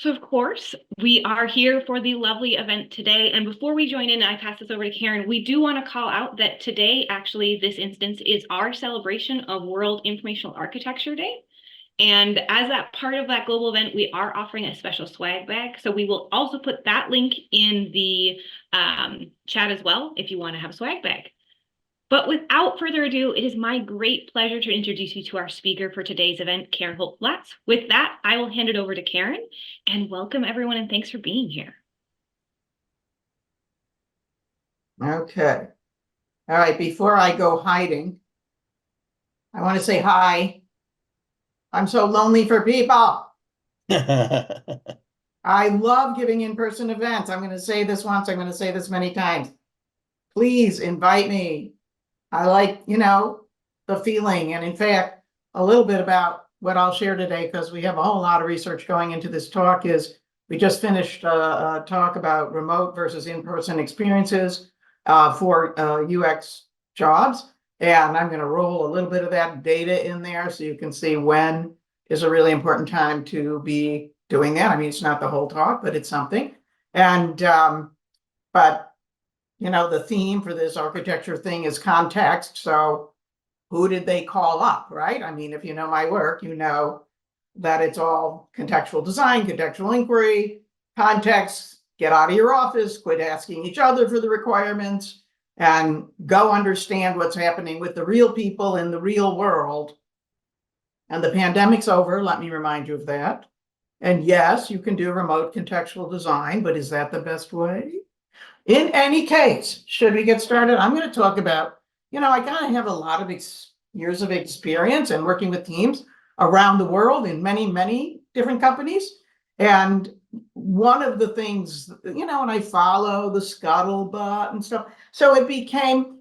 So of course, we are here for the lovely event today. And before we join in, I pass this over to Karen. We do want to call out that today, actually, this instance is our celebration of World Informational Architecture Day. And as that part of that global event, we are offering a special swag bag. So we will also put that link in the chat as well if you want to have a swag bag. But without further ado, it is my great pleasure to introduce you to our speaker for today's event, Karen Holt-Blatz. With that, I will hand it over to Karen and welcome everyone and thanks for being here. Okay. All right. Before I go hiding, I want to say hi. I'm so lonely for people. I love giving in-person events. I'm going to say this once. I'm going to say this many times. Please invite me. I like, the feeling. And in fact, a little bit about what I'll share today, because we have a whole lot of research going into this talk, is we just finished a talk about remote versus in-person experiences for UX jobs. And I'm going to roll a little bit of that data in there so you can see when is a really important time to be doing that. I mean, it's not the whole talk, but it's something. And, but the theme for this architecture thing is context. So who did they call up, right? I mean, if you know my work, you know that it's all contextual design, contextual inquiry, context, get out of your office, quit asking each other for the requirements, and go understand what's happening with the real people in the real world. And the pandemic's over, let me remind you of that. And yes, you can do remote contextual design, but is that the best way? In any case, should we get started? I'm going to talk about, I kind of have a lot of years of experience in working with teams around the world in many, many different companies. And one of the things, and I follow the scuttlebutt and stuff. So it became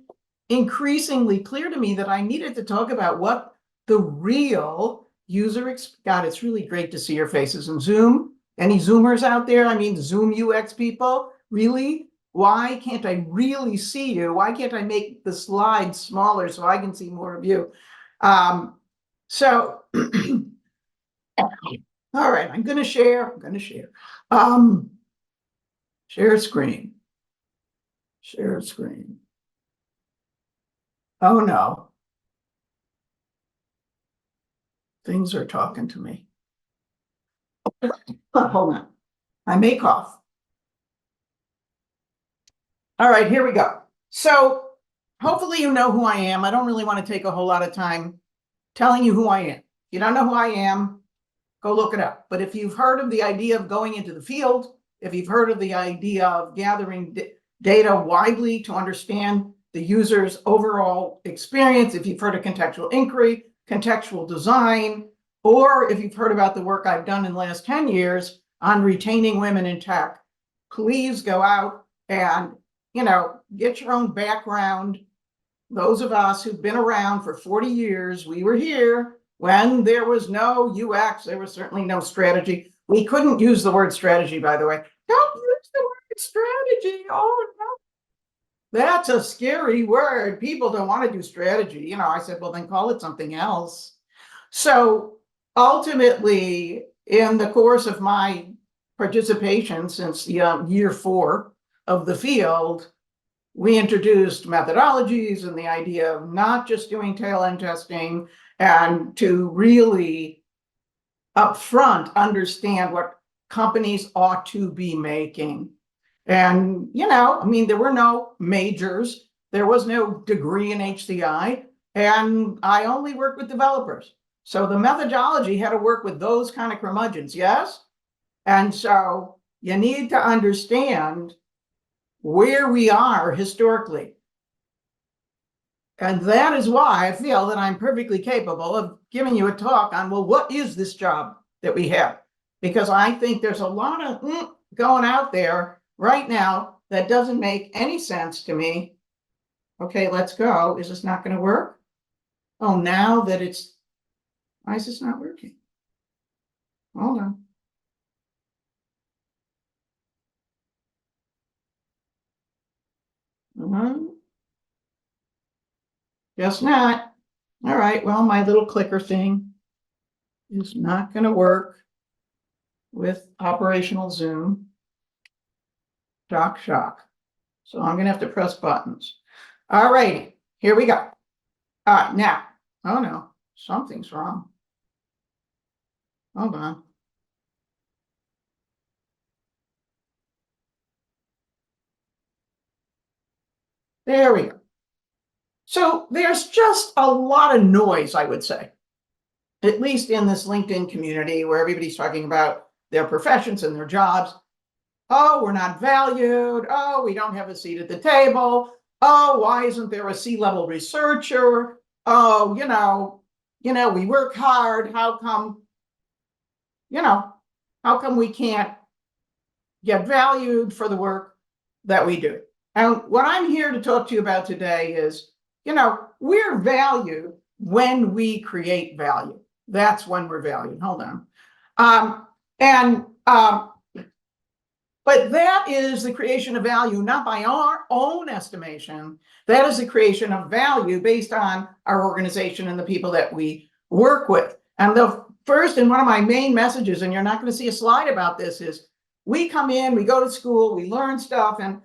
increasingly clear to me that I needed to talk about what the real user God, it's really great to see your faces in Zoom. Any Zoomers out there? I mean, Zoom UX people, really? Why can't I really see you? Why can't I make the slides smaller so I can see more of you? So, all right, I'm going to share. Share screen. Share screen. Oh, no. Things are talking to me. Hold on. I may cough. All right, here we go. So hopefully you know who I am. I don't really want to take a whole lot of time telling you who I am. If you don't know who I am, go look it up. But if you've heard of the idea of going into the field, if you've heard of the idea of gathering data widely to understand the user's overall experience, if you've heard of contextual inquiry, contextual design, or if you've heard about the work I've done in the last 10 years on retaining women in tech, please go out and, get your own background. Those of us who've been around for 40 years, we were here when there was no UX, there was certainly no strategy. We couldn't use the word strategy, by the way. Don't use the word strategy. Oh, no. That's a scary word. People don't want to do strategy. I said, well, then call it something else. So ultimately, in the course of my participation since year 4 of the field, we introduced methodologies and the idea of not just doing tail end testing and to really upfront understand what companies ought to be making. And, there were no majors. There was no degree in HCI. And I only worked with developers. So the methodology had to work with those kind of curmudgeons, yes? And so you need to understand where we are historically. And that is why I feel that I'm perfectly capable of giving you a talk on, well, what is this job that we have? Because I think there's a lot of going out there right now that doesn't make any sense to me. Okay, let's go. Is this not going to work? Oh, now that why is this not working? Hold on. Guess not. All right, well, my little clicker thing is not going to work. with operational Zoom. Shock. So I'm gonna have to press buttons. All righty, here we go. All right, now, oh no, something's wrong. Hold on. There we go. So there's just a lot of noise, I would say, at least in this LinkedIn community where everybody's talking about their professions and their jobs. Oh, we're not valued. Oh, we don't have a seat at the table. Oh, why isn't there a C-level researcher? Oh, we work hard. How come we can't get valued for the work that we do? And what I'm here to talk to you about today is, we're valued when we create value. That's when we're valued. Hold on. But that is the creation of value, not by our own estimation. That is the creation of value based on our organization and the people that we work with. And the first and one of my main messages, and you're not going to see a slide about this, is we come in, we go to school, we learn stuff, and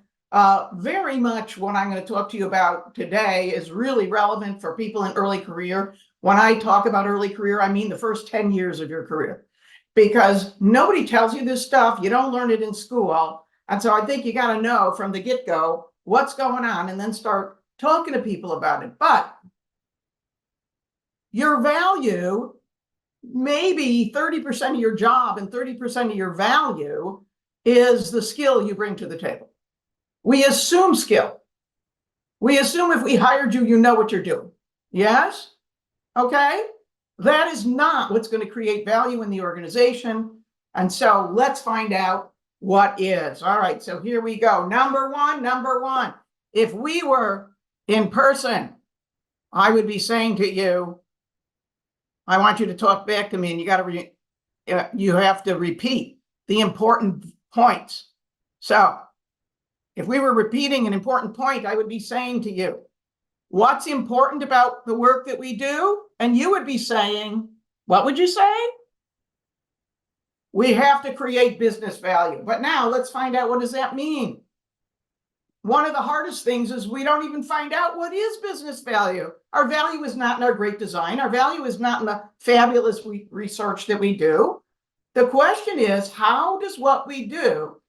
very much what I'm going to talk to you about today is really relevant for people in early career. When I talk about early career, I mean the first 10 years of your career, because nobody tells you this stuff. You don't learn it in school. And so I think you got to know from the get-go what's going on and then start talking to people about it. But your value, maybe 30% of your job and 30% of your value is the skill you bring to the table. We assume skill. We assume if we hired you, you know what you're doing. Yes? Okay? That is not what's going to create value in the organization. And so let's find out what is. All right, so here we go. Number one. If we were in person, I would be saying to you, I want you to talk back to me, and you have to repeat the important points. So if we were repeating an important point, I would be saying to you, what's important about the work that we do? And you would be saying, what would you say? We have to create business value. But now let's find out, what does that mean? One of the hardest things is we don't even find out what is business value. Our value is not in our great design. Our value is not in the fabulous research that we do. The question is, how does what we do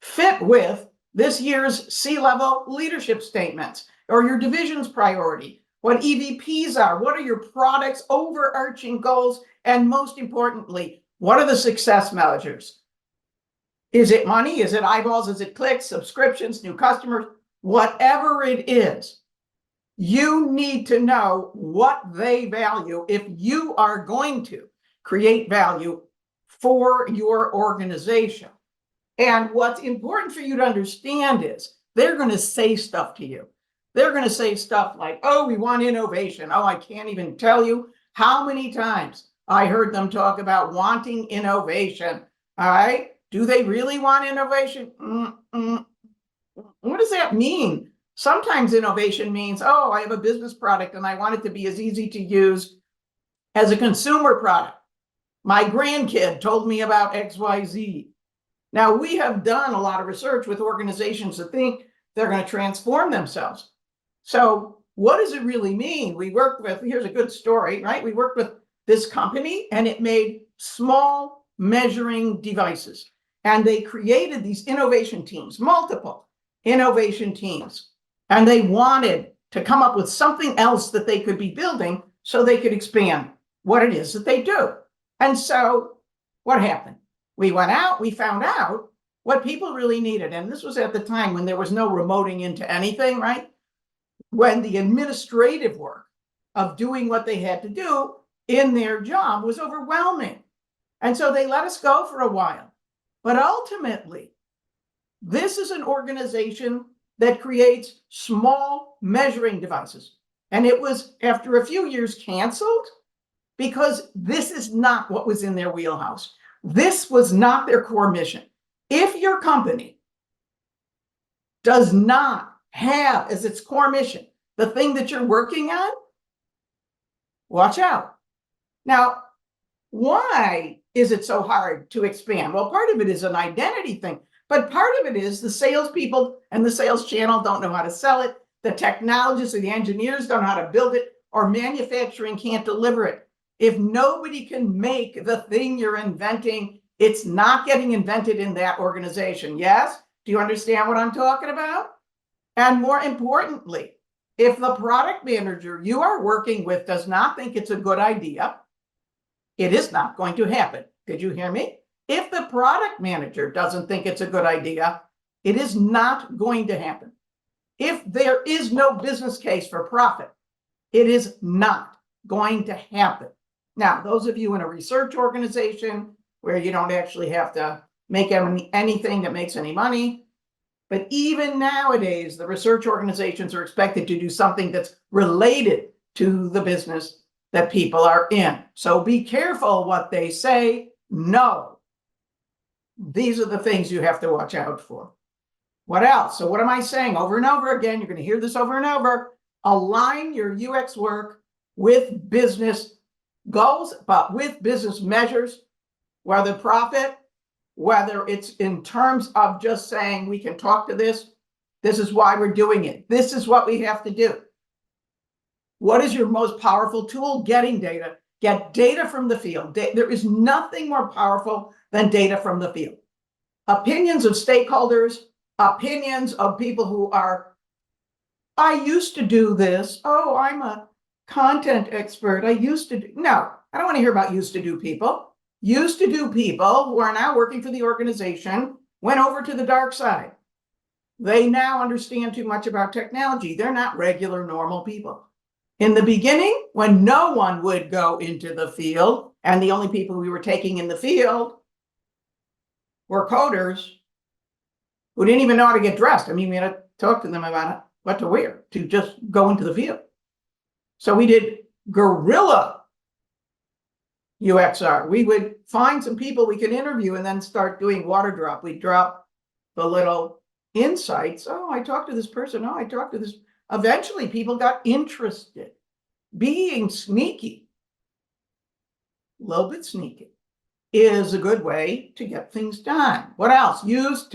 fit with this year's C-level leadership statements or your division's priority? What EVPs are? What are your product's overarching goals? And most importantly, what are the success measures? Is it money? Is it eyeballs? Is it clicks, subscriptions, new customers? Whatever it is, you need to know what they value if you are going to create value for your organization. And what's important for you to understand is they're going to say stuff to you. They're going to say stuff like, oh, we want innovation. Oh, I can't even tell you how many times I heard them talk about wanting innovation. All right. Do they really want innovation? What does that mean? Sometimes innovation means, oh, I have a business product and I want it to be as easy to use as a consumer product. My grandkid told me about XYZ. Now, we have done a lot of research with organizations that think they're going to transform themselves. So what does it really mean? We worked with, here's a good story, right? We worked with this company and it made small measuring devices. And they created these innovation teams, multiple innovation teams. And they wanted to come up with something else that they could be building so they could expand what it is that they do. And so what happened? We went out, we found out what people really needed. And this was at the time when there was no remoting into anything, right? When the administrative work of doing what they had to do in their job was overwhelming. And so they let us go for a while. But ultimately, this is an organization that creates small measuring devices. And it was, after a few years, canceled because this is not what was in their wheelhouse. This was not their core mission. If your company does not have as its core mission the thing that you're working on, watch out. Now, why is it so hard to expand? Well, part of it is an identity thing, but part of it is the salespeople and the sales channel don't know how to sell it. The technologists or the engineers don't know how to build it, or manufacturing can't deliver it. If nobody can make the thing you're inventing, it's not getting invented in that organization. Yes? Do you understand what I'm talking about? And more importantly, if the product manager you are working with does not think it's a good idea, it is not going to happen. Did you hear me? If the product manager doesn't think it's a good idea, it is not going to happen. If there is no business case for profit, it is not going to happen. Now, those of you in a research organization where you don't actually have to make anything that makes any money, but even nowadays, the research organizations are expected to do something that's related to the business that people are in. So be careful what they say. No. These are the things you have to watch out for. What else? So what am I saying over and over again? You're going to hear this over and over. Align your UX work with business goals, but with business measures, whether profit, whether it's in terms of just saying we can talk to this is why we're doing it. This is what we have to do. What is your most powerful tool? Getting data. Get data from the field. There is nothing more powerful than data from the field. Opinions of stakeholders, opinions of people who are, I used to do this. Oh, I'm a content expert. I used to do. No, I don't want to hear about used to do people. Used to do people who are now working for the organization went over to the dark side. They now understand too much about technology. They're not regular, normal people. In the beginning, when no one would go into the field, and the only people we were taking in the field were coders who didn't even know how to get dressed. I mean, we had to talk to them about what to wear to just go into the field. So we did guerrilla UXR. We would find some people we could interview and then start doing water drop. We'd drop the little insights. Oh, I talked to this person. Oh, I talked to this. Eventually, people got interested. Being sneaky, a little bit sneaky, is a good way to get things done. What else? Use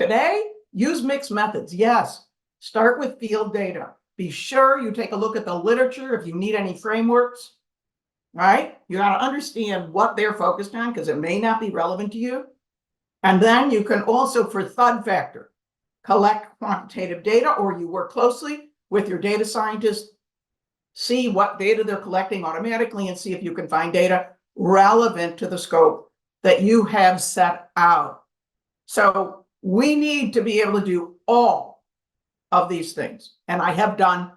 mixed methods. Yes. Start with field data. Be sure you take a look at the literature if you need any frameworks. Right? You got to understand what they're focused on because it may not be relevant to you. And then you can also, for thud factor, collect quantitative data, or you work closely with your data scientists, see what data they're collecting automatically and see if you can find data relevant to the scope that you have set out. So we need to be able to do all of these things. And I have done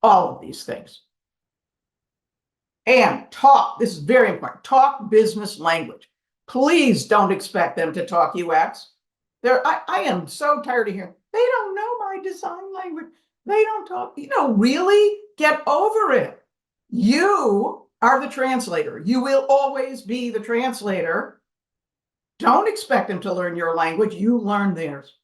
all of these things. And talk, this is very important, talk business language. Please don't expect them to talk UX. I am so tired of hearing, they don't know my design language. They don't talk, really get over it. You are the translator. You will always be the translator. Don't expect them to learn your language. You learn theirs.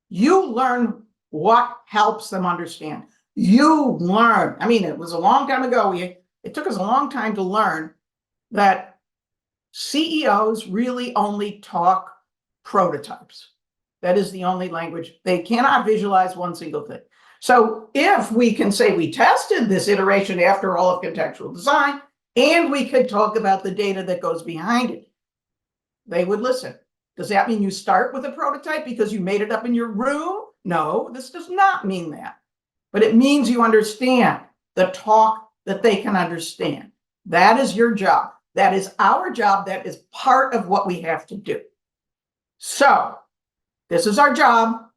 You learn what helps them understand. You learn. I mean, it was a long time ago. It took us a long time to learn that CEOs really only talk prototypes. That is the only language. They cannot visualize one single thing. So if we can say we tested this iteration after all of contextual design, and we could talk about the data that goes behind it, they would listen. Does that mean you start with a prototype because you made it up in your room? No, this does not mean that. But it means you understand the talk that they can understand. That is your job. That is our job. That is part of what we have to do. So this is our job.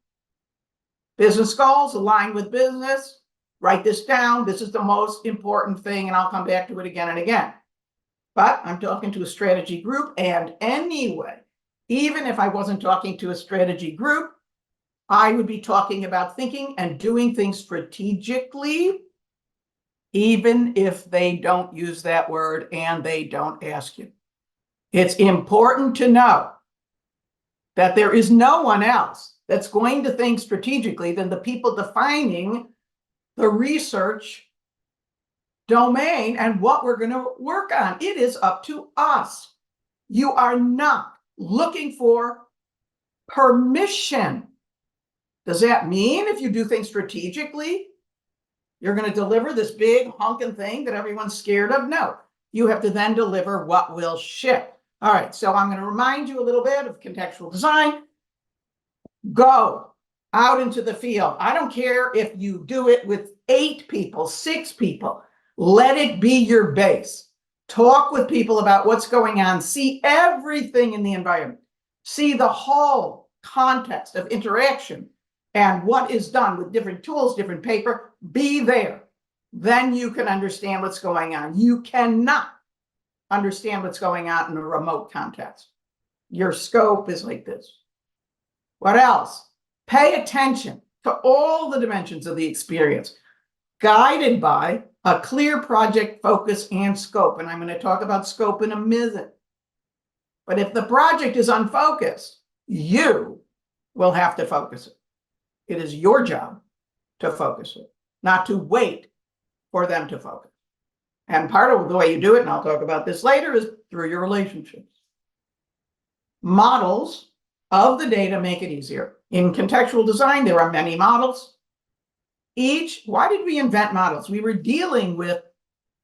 Business goals align with business. Write this down. This is the most important thing, and I'll come back to it again and again. But I'm talking to a strategy group, and anyway, even if I wasn't talking to a strategy group, I would be talking about thinking and doing things strategically, even if they don't use that word and they don't ask you. It's important to know that there is no one else that's going to think strategically than the people defining the research domain and what we're going to work on. It is up to us. You are not looking for permission. Does that mean if you do things strategically, you're going to deliver this big honking thing that everyone's scared of? No, you have to then deliver what will ship. All right, so I'm going to remind you a little bit of contextual design. Go out into the field. I don't care if you do it with 8 people, 6 people. Let it be your base. Talk with people about what's going on. See everything in the environment. See the whole context of interaction and what is done with different tools, different paper. Be there. Then you can understand what's going on. You cannot understand what's going on in a remote context. Your scope is like this. What else? Pay attention to all the dimensions of the experience, guided by a clear project focus and scope. And I'm going to talk about scope in a minute. But if the project is unfocused, you will have to focus it. It is your job to focus it, not to wait for them to focus. And part of the way you do it, and I'll talk about this later, is through your relationships. Models of the data make it easier. In contextual design, there are many models. Why did we invent models? We were dealing with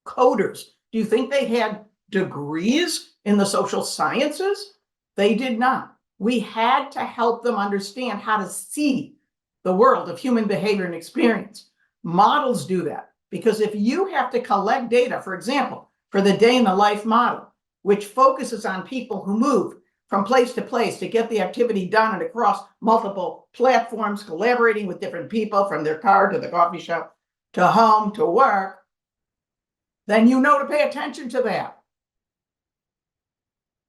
coders. Do you think they had degrees in the social sciences? They did not. We had to help them understand how to see the world of human behavior and experience. Models do that, because if you have to collect data, for example, for the day in the life model, which focuses on people who move from place to place to get the activity done and across multiple platforms, collaborating with different people from their car to the coffee shop, to home, to work, then you know to pay attention to that.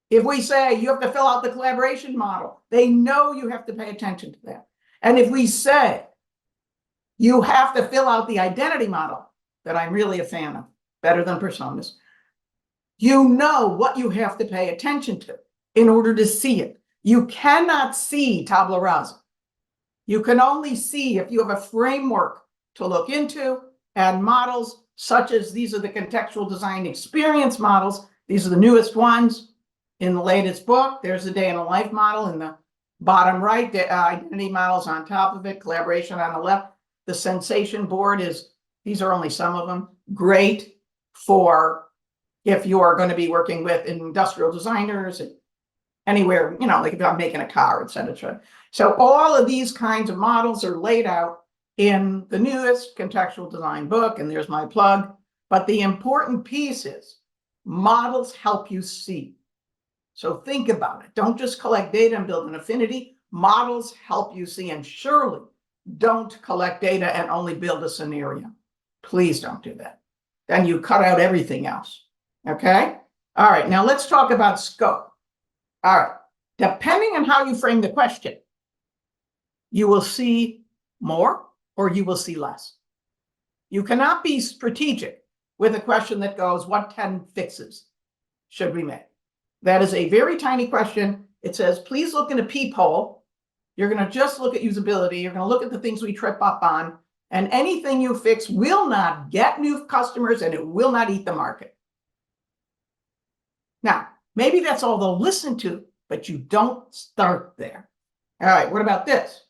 If we say you have to fill out the collaboration model, they know you have to pay attention to that. And if we say you have to fill out the identity model, that I'm really a fan of, better than personas, you know what you have to pay attention to in order to see it. You cannot see tabula rasa. You can only see if you have a framework to look into, and models such as these are the contextual design experience models. These are the newest ones in the latest book. There's the day in a life model in the bottom right, the identity models on top of it, collaboration on the left. The sensation board these are only some of them, great for if you are going to be working with industrial designers and anywhere, like if I'm making a car, et cetera. So all of these kinds of models are laid out in the newest contextual design book, and there's my plug. But the important piece is models help you see. So think about it. Don't just collect data and build an affinity. Models help you see, and surely don't collect data and only build a scenario. Please don't do that. Then you cut out everything else. Okay? All right, now let's talk about scope. All right, depending on how you frame the question, you will see more or you will see less. You cannot be strategic with a question that goes, what 10 fixes should we make? That is a very tiny question. It says, please look in a peephole. You're going to just look at usability. You're going to look at the things we trip up on, and anything you fix will not get new customers and it will not eat the market. Now, maybe that's all they'll listen to, but you don't start there. All right, what about this?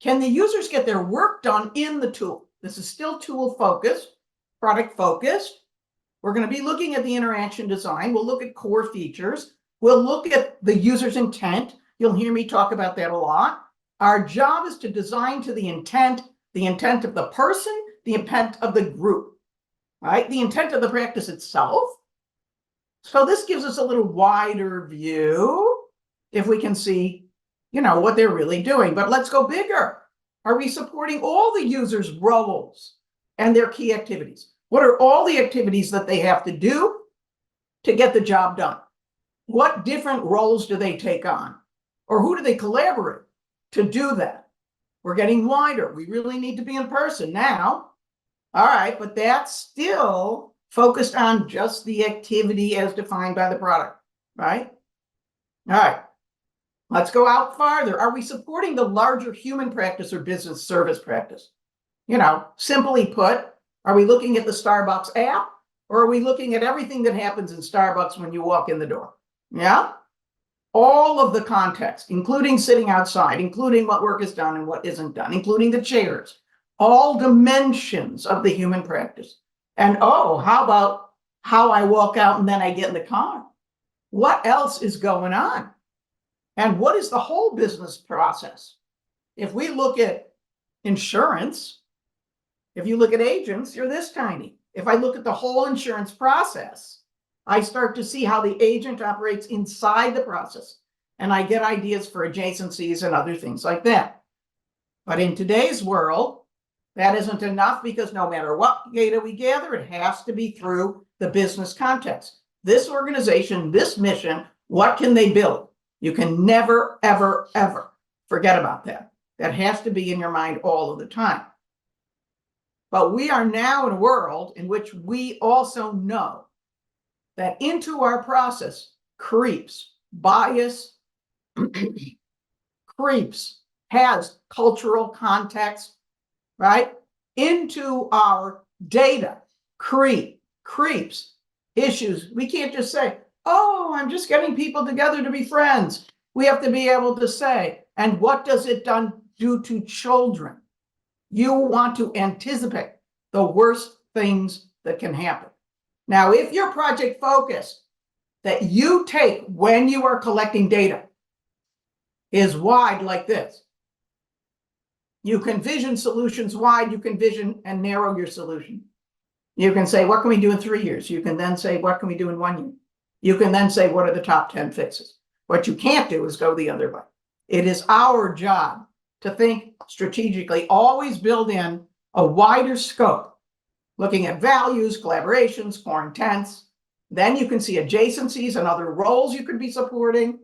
Can the users get their work done in the tool? This is still tool focused, product focused. We're going to be looking at the interaction design. We'll look at core features. We'll look at the user's intent. You'll hear me talk about that a lot. Our job is to design to the intent of the person, the intent of the group, right? The intent of the practice itself. So this gives us a little wider view if we can see, what they're really doing. But let's go bigger. Are we supporting all the users' roles and their key activities? What are all the activities that they have to do to get the job done? What different roles do they take on? Or who do they collaborate to do that? We're getting wider. We really need to be in person now. All right, but that's still focused on just the activity as defined by the product, right? All right, let's go out farther. Are we supporting the larger human practice or business service practice? Simply put, are we looking at the Starbucks app, or are we looking at everything that happens in Starbucks when you walk in the door? Yeah? All of the context, including sitting outside, including what work is done and what isn't done, including the chairs, all dimensions of the human practice. And oh, how about how I walk out and then I get in the car? What else is going on? And what is the whole business process? If we look at insurance, if you look at agents, you're this tiny. If I look at the whole insurance process, I start to see how the agent operates inside the process. And I get ideas for adjacencies and other things like that. But in today's world, that isn't enough because no matter what data we gather, it has to be through the business context. This organization, this mission, what can they build? You can never, ever, ever forget about that. That has to be in your mind all of the time. But we are now in a world in which we also know that into our process creeps bias, creeps, has cultural context, right? Into our data creeps issues. We can't just say, oh, I'm just getting people together to be friends. We have to be able to say, and what does it do to children? You want to anticipate the worst things that can happen. Now, if your project focus that you take when you are collecting data is wide like this, you can vision solutions wide, you can vision and narrow your solution. You can say, what can we do in 3 years? You can then say, what can we do in 1 year? You can then say, what are the top 10 fixes? What you can't do is go the other way. It is our job to think strategically, always build in a wider scope, looking at values, collaborations, core intents. Then you can see adjacencies and other roles you could be supporting.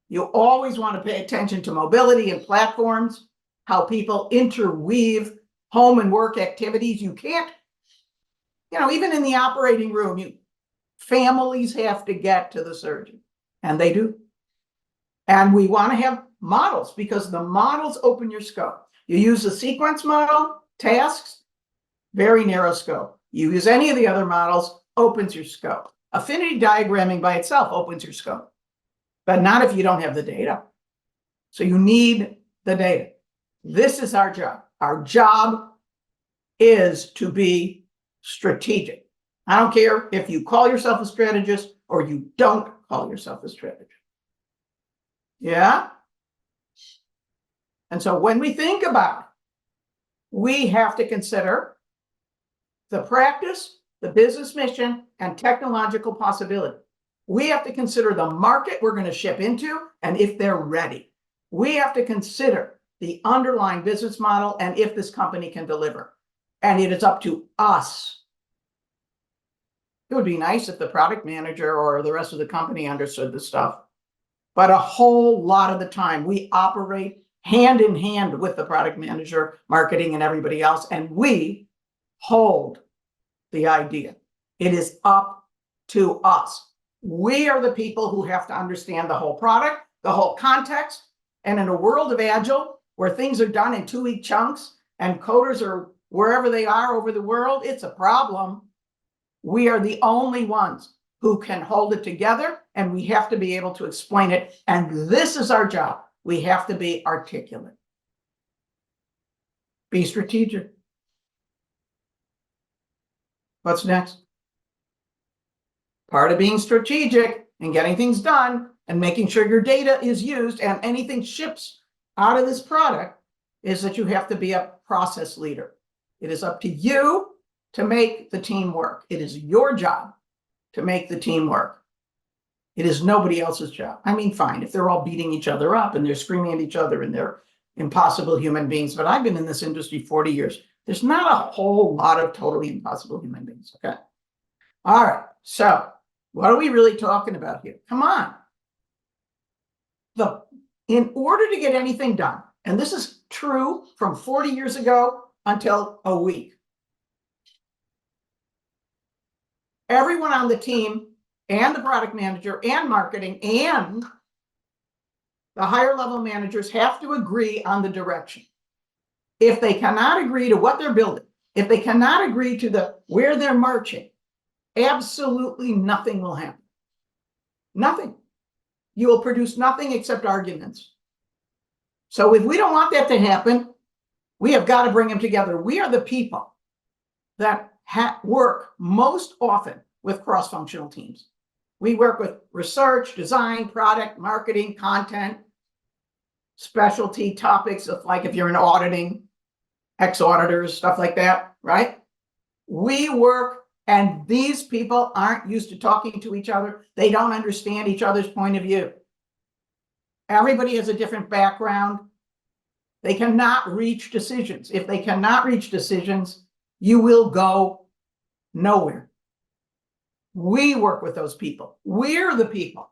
You always want to pay attention to mobility and platforms, how people interweave home and work activities. You can't, even in the operating room, families have to get to the surgeon, and they do. And we want to have models because the models open your scope. You use the sequence model, tasks, very narrow scope. You use any of the other models, opens your scope. Affinity diagramming by itself opens your scope, but not if you don't have the data. So you need the data. This is our job. Our job is to be strategic. I don't care if you call yourself a strategist or you don't call yourself a strategist. Yeah? And so when we think about it, we have to consider the practice, the business mission, and technological possibility. We have to consider the market we're going to ship into and if they're ready. We have to consider the underlying business model and if this company can deliver. And it is up to us. It would be nice if the product manager or the rest of the company understood this stuff. But a whole lot of the time, we operate hand in hand with the product manager, marketing, and everybody else, and we hold the idea. It is up to us. We are the people who have to understand the whole product, the whole context, and in a world of Agile, where things are done in 2-week chunks, and coders are wherever they are over the world, it's a problem. We are the only ones who can hold it together, and we have to be able to explain it. And this is our job. We have to be articulate. Be strategic. What's next? Part of being strategic and getting things done and making sure your data is used and anything ships out of this product is that you have to be a process leader. It is up to you to make the team work. It is your job to make the team work. It is nobody else's job. I mean, fine, if they're all beating each other up and they're screaming at each other and they're impossible human beings, but I've been in this industry 40 years. There's not a whole lot of totally impossible human beings, okay? All right, so what are we really talking about here? Come on. In order to get anything done, and this is true from 40 years ago until a week, everyone on the team and the product manager and marketing and the higher level managers have to agree on the direction. If they cannot agree to what they're building, if they cannot agree to where they're marching, absolutely nothing will happen. Nothing. you will produce nothing except arguments. So if we don't want that to happen, we have got to bring them together. We are the people that work most often with cross-functional teams. We work with research, design, product, marketing, content, specialty topics of, like, if you're in auditing, ex-auditors, stuff like that, right? We work, and these people aren't used to talking to each other. They don't understand each other's point of view. Everybody has a different background. They cannot reach decisions. If they cannot reach decisions, you will go nowhere. We work with those people. We're the people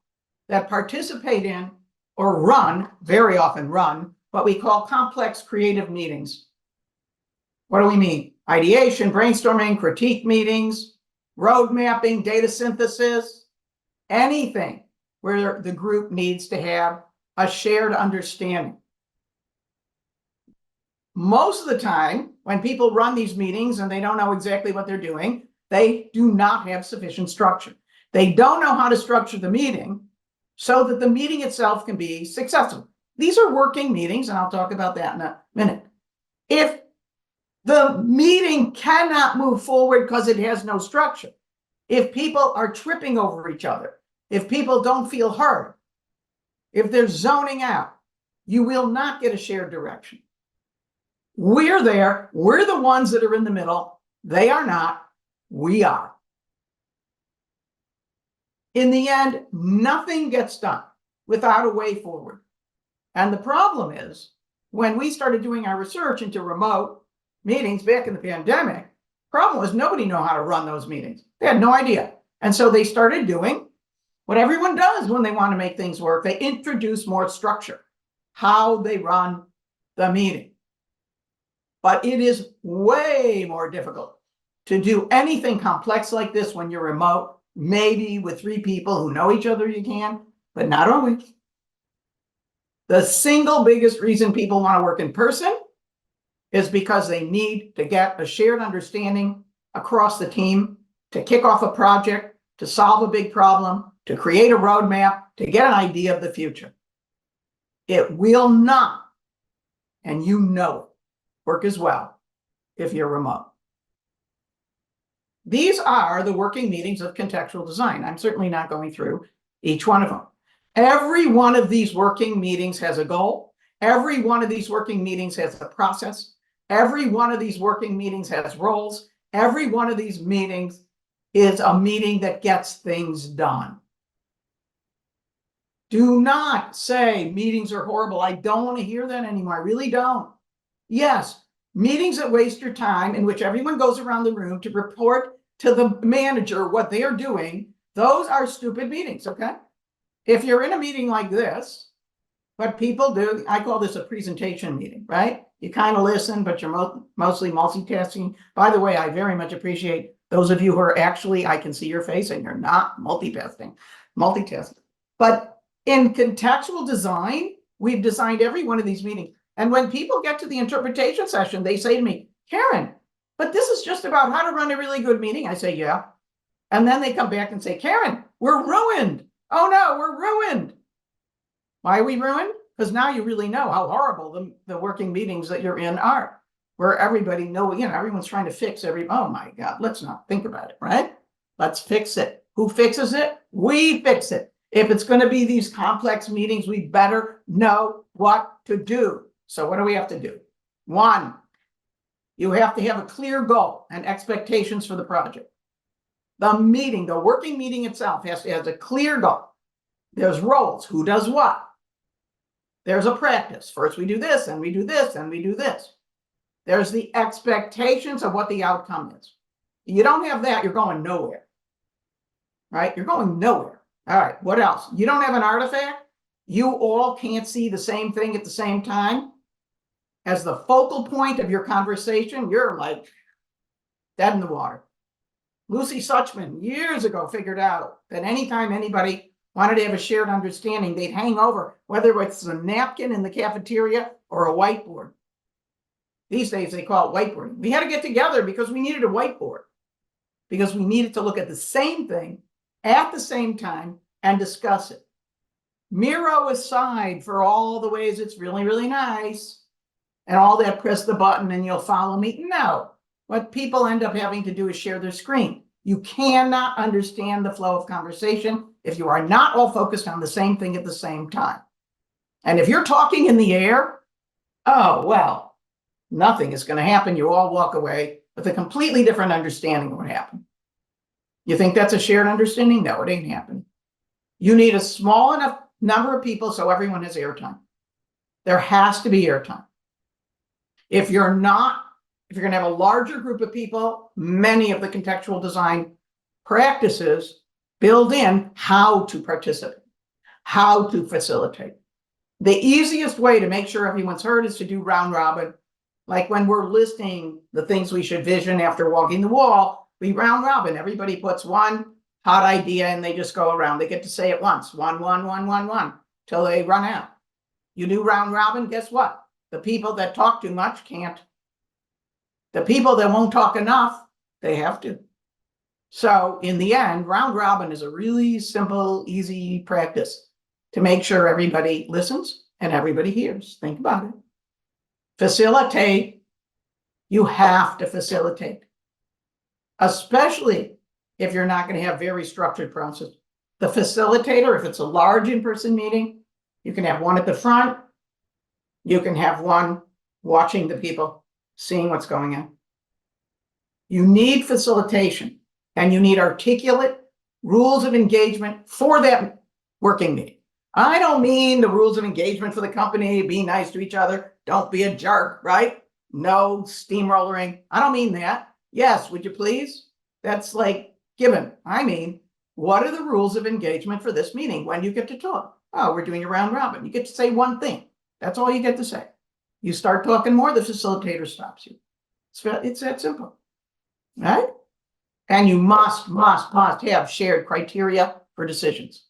that participate in or run, very often run, what we call complex creative meetings. What do we mean? Ideation, brainstorming, critique meetings, road mapping, data synthesis, anything where the group needs to have a shared understanding. Most of the time, when people run these meetings and they don't know exactly what they're doing, they do not have sufficient structure. They don't know how to structure the meeting so that the meeting itself can be successful. These are working meetings, and I'll talk about that in a minute. If the meeting cannot move forward because it has no structure, if people are tripping over each other, if people don't feel heard, if they're zoning out, you will not get a shared direction. We're there. We're the ones that are in the middle. They are not. We are. In the end, nothing gets done without a way forward. And the problem is, when we started doing our research into remote meetings back in the pandemic, the problem was nobody knew how to run those meetings. They had no idea. And so they started doing what everyone does when they want to make things work. They introduce more structure, how they run the meeting. But it is way more difficult to do anything complex like this when you're remote. Maybe with 3 people who know each other you can, but not always. The single biggest reason people want to work in person is because they need to get a shared understanding across the team to kick off a project, to solve a big problem, to create a roadmap, to get an idea of the future. It will not, and you know it, work as well if you're remote. These are the working meetings of contextual design. I'm certainly not going through each one of them. Every one of these working meetings has a goal. Every one of these working meetings has a process. Every one of these working meetings has roles. Every one of these meetings is a meeting that gets things done. Do not say meetings are horrible. I don't want to hear that anymore. I really don't. Yes, meetings that waste your time, in which everyone goes around the room to report to the manager what they are doing, those are stupid meetings, okay? If you're in a meeting like this, what people do, I call this a presentation meeting, right? You kind of listen, but you're mostly multitasking. By the way, I very much appreciate those of you who are actually, I can see your face and you're not multitasking. But in contextual design, we've designed every one of these meetings. And when people get to the interpretation session, they say to me, Karen, but this is just about how to run a really good meeting. I say, yeah. And then they come back and say, Karen, we're ruined. Oh no, we're ruined. Why are we ruined? Because now you really know how horrible the working meetings that you're in are, where everybody knows, everyone's trying to fix oh my God, let's not think about it, right? Let's fix it. Who fixes it? We fix it. If it's going to be these complex meetings, we better know what to do. So what do we have to do? 1, you have to have a clear goal and expectations for the project. The meeting, the working meeting itself has a clear goal. There's roles. Who does what? There's a practice. First we do this, and we do this, and we do this. There's the expectations of what the outcome is. You don't have that, you're going nowhere. Right? You're going nowhere. All right, what else? You don't have an artifact. You all can't see the same thing at the same time. As the focal point of your conversation, you're like dead in the water. Lucy Suchman years ago figured out that anytime anybody wanted to have a shared understanding, they'd hang over, whether it's a napkin in the cafeteria or a whiteboard. These days they call it whiteboarding. We had to get together because we needed a whiteboard, because we needed to look at the same thing at the same time and discuss it. Miro aside for all the ways it's really, really nice and all that, press the button and you'll follow me. No, what people end up having to do is share their screen. You cannot understand the flow of conversation if you are not all focused on the same thing at the same time. And if you're talking in the air, oh, well, nothing is going to happen. You all walk away with a completely different understanding of what happened. You think that's a shared understanding? No, it ain't happening. You need a small enough number of people so everyone has airtime. There has to be airtime. If you're going to have a larger group of people, many of the contextual design practices build in how to participate, how to facilitate. The easiest way to make sure everyone's heard is to do round robin. Like when we're listing the things we should vision after walking the wall, we round robin. Everybody puts one hot idea and they just go around. They get to say it once, one, till they run out. You do round robin, guess what? The people that talk too much can't. The people that won't talk enough, they have to. So in the end, round robin is a really simple, easy practice to make sure everybody listens and everybody hears. Think about it. Facilitate. You have to facilitate, especially if you're not going to have very structured process. The facilitator, if it's a large in-person meeting, you can have one at the front. You can have one watching the people, seeing what's going on. You need facilitation and you need articulate rules of engagement for that working meeting. I don't mean the rules of engagement for the company, be nice to each other, don't be a jerk, right? No steamrollering. I don't mean that. Yes, would you please? That's like given. I mean, what are the rules of engagement for this meeting when you get to talk? Oh, we're doing a round robin. You get to say one thing. That's all you get to say. You start talking more, the facilitator stops you. It's that simple, right? And you must have shared criteria for decisions.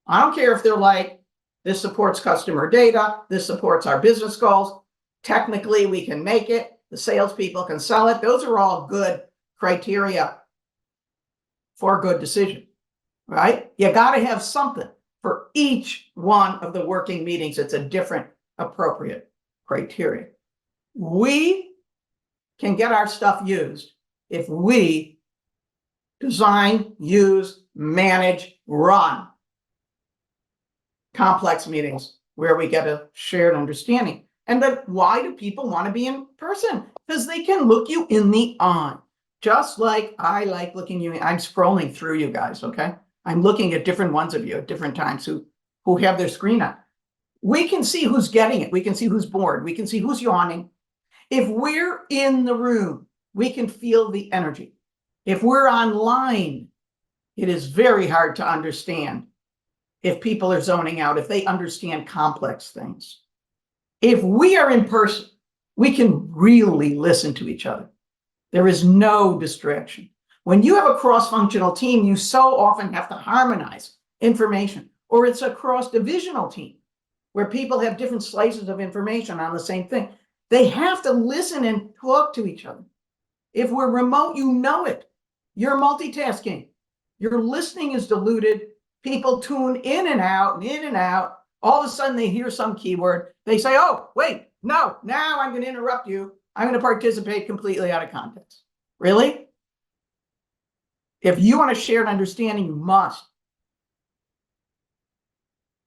I don't care if they're like, this supports customer data, this supports our business goals. Technically, we can make it. The salespeople can sell it. Those are all good criteria for a good decision, right? You got to have something for each one of the working meetings. It's a different appropriate criteria. We can get our stuff used if we design, use, manage, run complex meetings where we get a shared understanding. And then why do people want to be in person? Because they can look you in the eye. Just like I like looking you in. I'm scrolling through you guys, okay? I'm looking at different ones of you at different times who have their screen on. We can see who's getting it. We can see who's bored. We can see who's yawning. If we're in the room, we can feel the energy. If we're online, it is very hard to understand if people are zoning out, if they understand complex things. If we are in person, we can really listen to each other. There is no distraction. When you have a cross-functional team, you so often have to harmonize information, or it's a cross-divisional team where people have different slices of information on the same thing. They have to listen and talk to each other. If we're remote, you know it. You're multitasking. Your listening is diluted. People tune in and out and in and out. All of a sudden they hear some keyword. They say, oh, wait, no, now I'm going to interrupt you. I'm going to participate completely out of context. Really? If you want a shared understanding, you must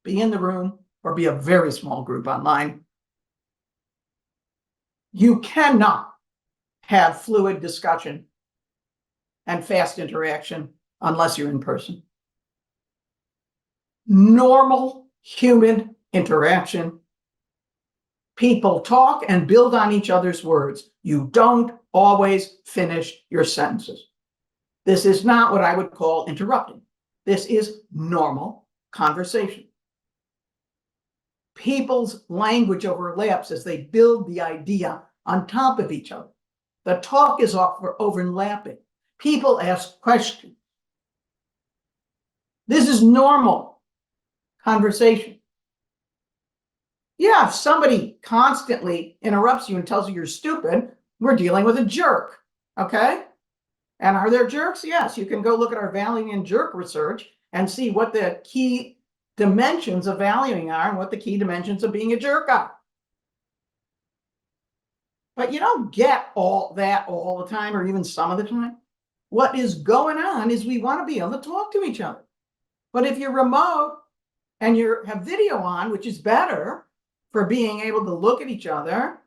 be in the room or be a very small group online. You cannot have fluid discussion and fast interaction unless you're in person. Normal human interaction. People talk and build on each other's words. You don't always finish your sentences. This is not what I would call interrupting. This is normal conversation. People's language overlaps as they build the idea on top of each other. The talk is overlapping. People ask questions. This is normal conversation. Yeah, if somebody constantly interrupts you and tells you you're stupid, we're dealing with a jerk, okay? And are there jerks? Yes, you can go look at our Valiant jerk research and see what the key dimensions of valuing are and what the key dimensions of being a jerk are. But you don't get all that all the time, or even some of the time. What is going on is we want to be able to talk to each other. But if you're remote and you have video on, which is better for being able to look at each other,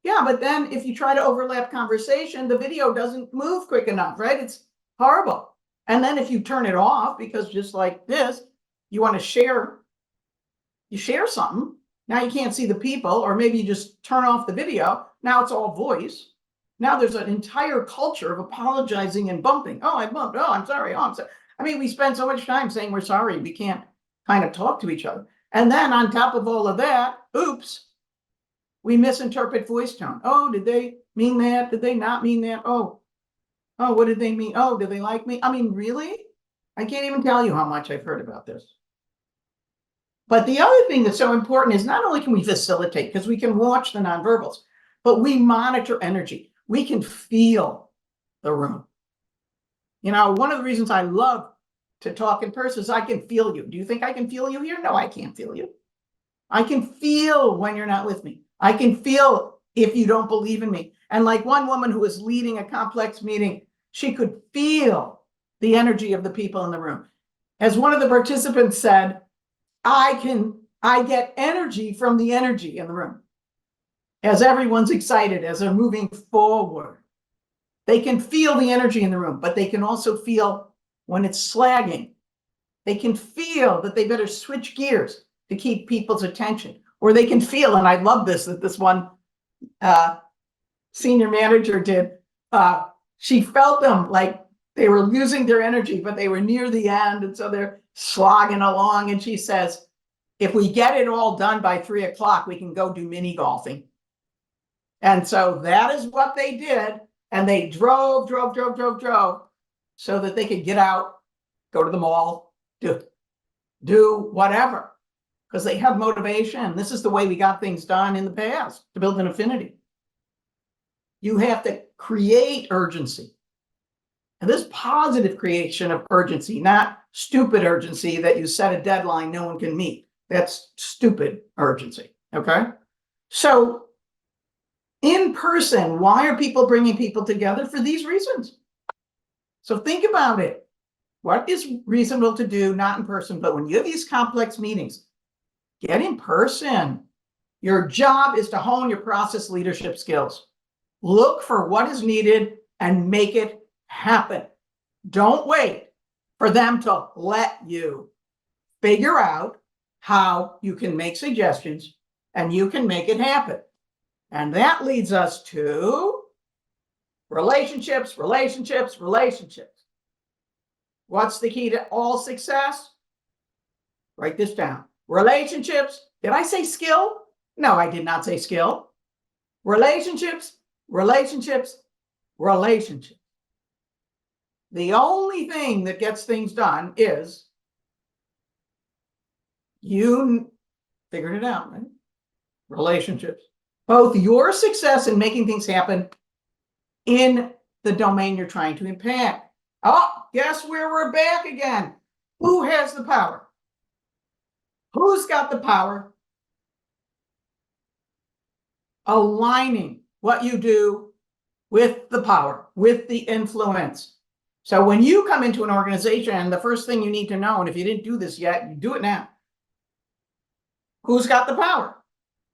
yeah, but then if you try to overlap conversation, the video doesn't move quick enough, right? It's horrible. And then if you turn it off, because just like this, you want to share, you share something. Now you can't see the people, or maybe you just turn off the video. Now it's all voice. Now there's an entire culture of apologizing and bumping. Oh, I bumped. Oh, I'm sorry. Oh, I'm sorry. I mean, we spend so much time saying we're sorry. We can't kind of talk to each other. And then on top of all of that, oops, we misinterpret voice tone. Oh, did they mean that? Did they not mean that? Oh, what did they mean? Oh, did they like me? I mean, really? I can't even tell you how much I've heard about this. But the other thing that's so important is not only can we facilitate, because we can watch the nonverbals, but we monitor energy. We can feel the room. You know, one of the reasons I love to talk in person is I can feel you. Do you think I can feel you here? No, I can't feel you. I can feel when you're not with me. I can feel if you don't believe in me. And like one woman who was leading a complex meeting, she could feel the energy of the people in the room. As one of the participants said, I get energy from the energy in the room. As everyone's excited, as they're moving forward, they can feel the energy in the room, but they can also feel when it's slagging. They can feel that they better switch gears to keep people's attention. Or they can feel, and I love this, that this one senior manager did, she felt them like they were losing their energy, but they were near the end. And so they're slogging along. And she says, if we get it all done by 3 o'clock, we can go do mini golfing. And so that is what they did. And they drove so that they could get out, go to the mall, do whatever, because they have motivation. This is the way we got things done in the past to build an affinity. You have to create urgency. And this positive creation of urgency, not stupid urgency that you set a deadline no one can meet. That's stupid urgency, okay? So in person, why are people bringing people together? For these reasons. So think about it. What is reasonable to do, not in person, but when you have these complex meetings, get in person. Your job is to hone your process leadership skills. Look for what is needed and make it happen. Don't wait for them to let you. Figure out how you can make suggestions and you can make it happen. And that leads us to relationships. What's the key to all success? Write this down. Relationships. Did I say skill? No, I did not say skill. Relationships. The only thing that gets things done is you figured it out, right? Relationships. Both your success in making things happen in the domain you're trying to impact. Oh, guess where we're back again? Who has the power? Who's got the power? Aligning what you do with the power, with the influence. So when you come into an organization, the first thing you need to know, and if you didn't do this yet, you do it now. Who's got the power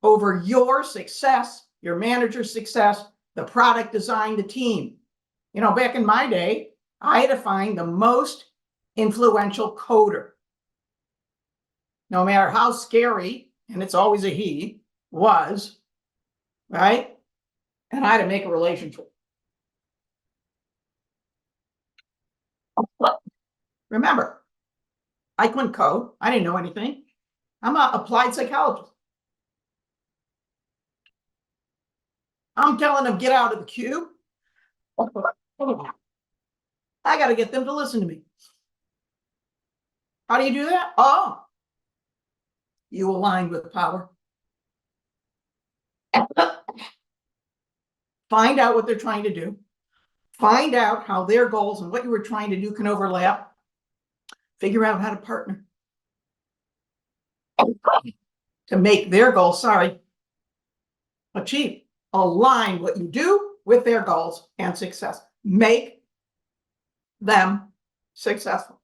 over your success, your manager's success, the product design, the team? You know, back in my day, I had to find the most influential coder. No matter how scary, and it's always a he, was, right? And I had to make a relationship. Remember, I couldn't code. I didn't know anything. I'm an applied psychologist. I'm telling them, get out of the cube. I got to get them to listen to me. How do you do that? Oh, you align with power. Find out what they're trying to do. Find out how their goals and what you were trying to do can overlap. Figure out how to partner. to make their goals, achieve. Align what you do with their goals and success. Make them successful.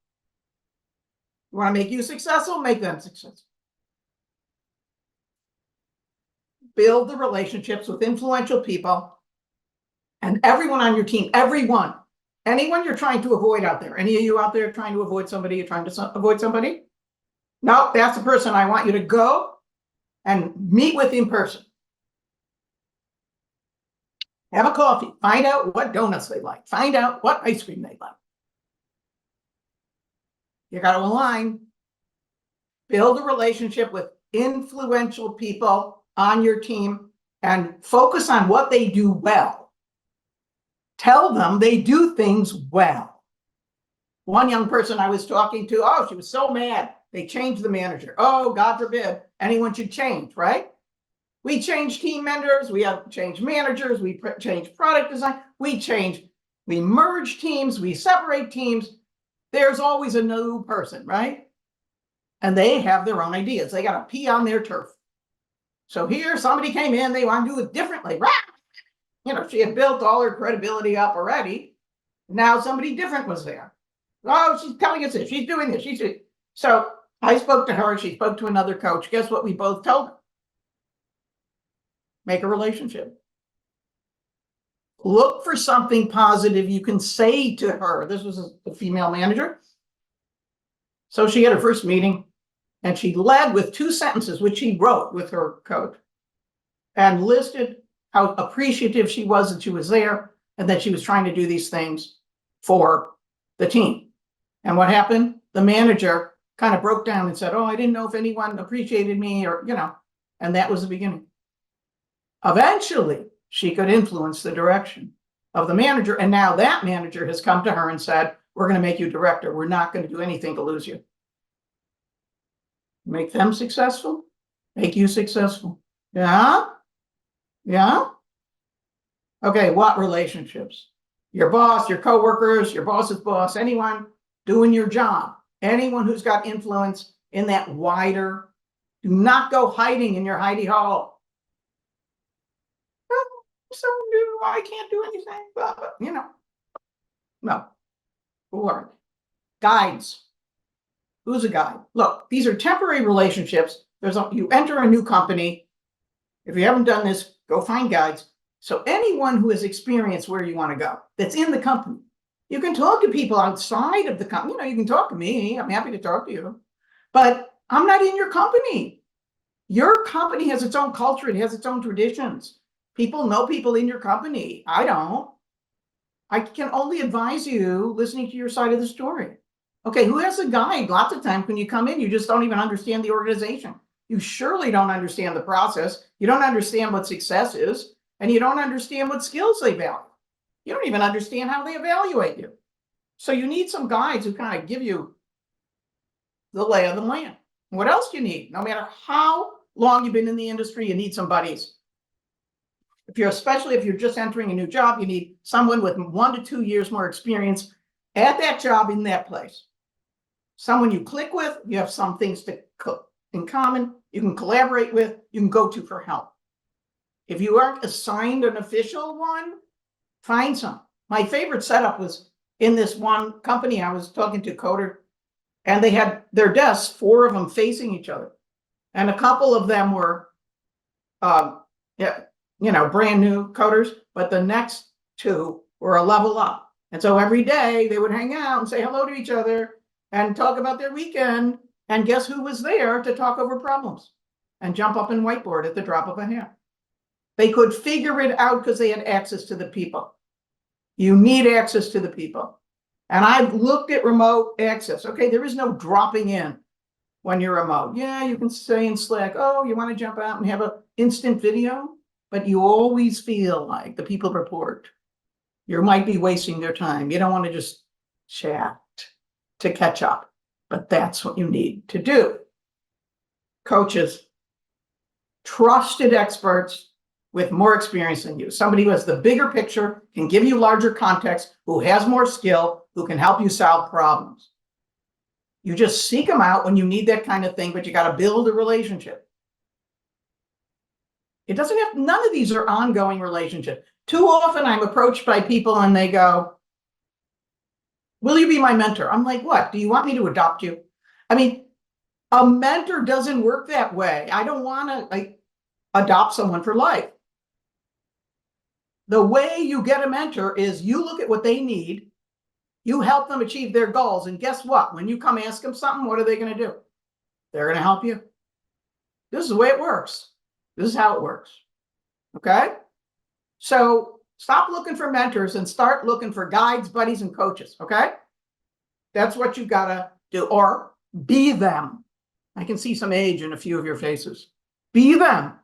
You want to make you successful? Make them successful. Build the relationships with influential people and everyone on your team, everyone. Anyone you're trying to avoid out there. Any of you out there trying to avoid somebody, you're trying to avoid somebody? No, that's the person I want you to go and meet with in person. Have a coffee. Find out what donuts they like. Find out what ice cream they like. You got to align. Build a relationship with influential people on your team and focus on what they do well. Tell them they do things well. One young person I was talking to, oh, she was so mad. They changed the manager. Oh, God forbid anyone should change, right? We change team members. We have changed managers. We change product design. We merge teams. We separate teams. There's always a new person, right? And they have their own ideas. They got to pee on their turf. So here somebody came in, they want to do it differently. You know, she had built all her credibility up already. Now somebody different was there. Oh, she's telling us this. She's doing this. So I spoke to her. She spoke to another coach. Guess what we both told her? Make a relationship. Look for something positive you can say to her. This was a female manager. So she had her first meeting and she led with 2 sentences, which she wrote with her coach and listed how appreciative she was that she was there and that she was trying to do these things for the team. And what happened? The manager kind of broke down and said, oh, I didn't know if anyone appreciated me or, and that was the beginning. Eventually, she could influence the direction of the manager. And now that manager has come to her and said, we're going to make you director. We're not going to do anything to lose you. Make them successful, make you successful. Yeah? Yeah? Okay, what relationships? Your boss, your coworkers, your boss's boss, anyone doing your job, anyone who's got influence in that wider, do not go hiding in your hidey hole. Oh, so new, I can't do anything, No. Who are they? Guides. Who's a guide? Look, these are temporary relationships. You enter a new company. If you haven't done this, go find guides. So anyone who has experienced where you want to go, that's in the company, you can talk to people outside of the company. You can talk to me. I'm happy to talk to you. But I'm not in your company. Your company has its own culture. It has its own traditions. People know people in your company. I don't. I can only advise you listening to your side of the story. Okay, who has a guide? Lots of times when you come in, you just don't even understand the organization. You surely don't understand the process. You don't understand what success is, and you don't understand what skills they value. You don't even understand how they evaluate you. So you need some guides who kind of give you the lay of the land. What else do you need? No matter how long you've been in the industry, you need some buddies. Especially if you're just entering a new job, you need someone with 1 to 2 years more experience at that job in that place. Someone you click with, you have some things in common, you can collaborate with, you can go to for help. If you aren't assigned an official one, find some. My favorite setup was in this one company I was talking to, Coder, and they had their desks, 4 of them facing each other. And a couple of them were, brand new coders, but the next 2 were a level up. And so every day they would hang out and say hello to each other and talk about their weekend. And guess who was there to talk over problems and jump up and whiteboard at the drop of a hat? They could figure it out because they had access to the people. You need access to the people. And I've looked at remote access. Okay, there is no dropping in when you're remote. Yeah, you can say in Slack, oh, you want to jump out and have an instant video? But you always feel like the people report. You might be wasting their time. You don't want to just chat to catch up, but that's what you need to do. Coaches, trusted experts with more experience than you. Somebody who has the bigger picture, can give you larger context, who has more skill, who can help you solve problems. You just seek them out when you need that kind of thing, but you got to build a relationship. It doesn't have, none of these are ongoing relationships. Too often I'm approached by people and they go, will you be my mentor? I'm like, what? Do you want me to adopt you? I mean, a mentor doesn't work that way. I don't want to adopt someone for life. The way you get a mentor is you look at what they need, you help them achieve their goals, and guess what? When you come ask them something, what are they going to do? They're going to help you. This is the way it works. This is how it works. Okay? So stop looking for mentors and start looking for guides, buddies, and coaches. Okay? That's what you got to do. Or be them. I can see some age in a few of your faces. Be them.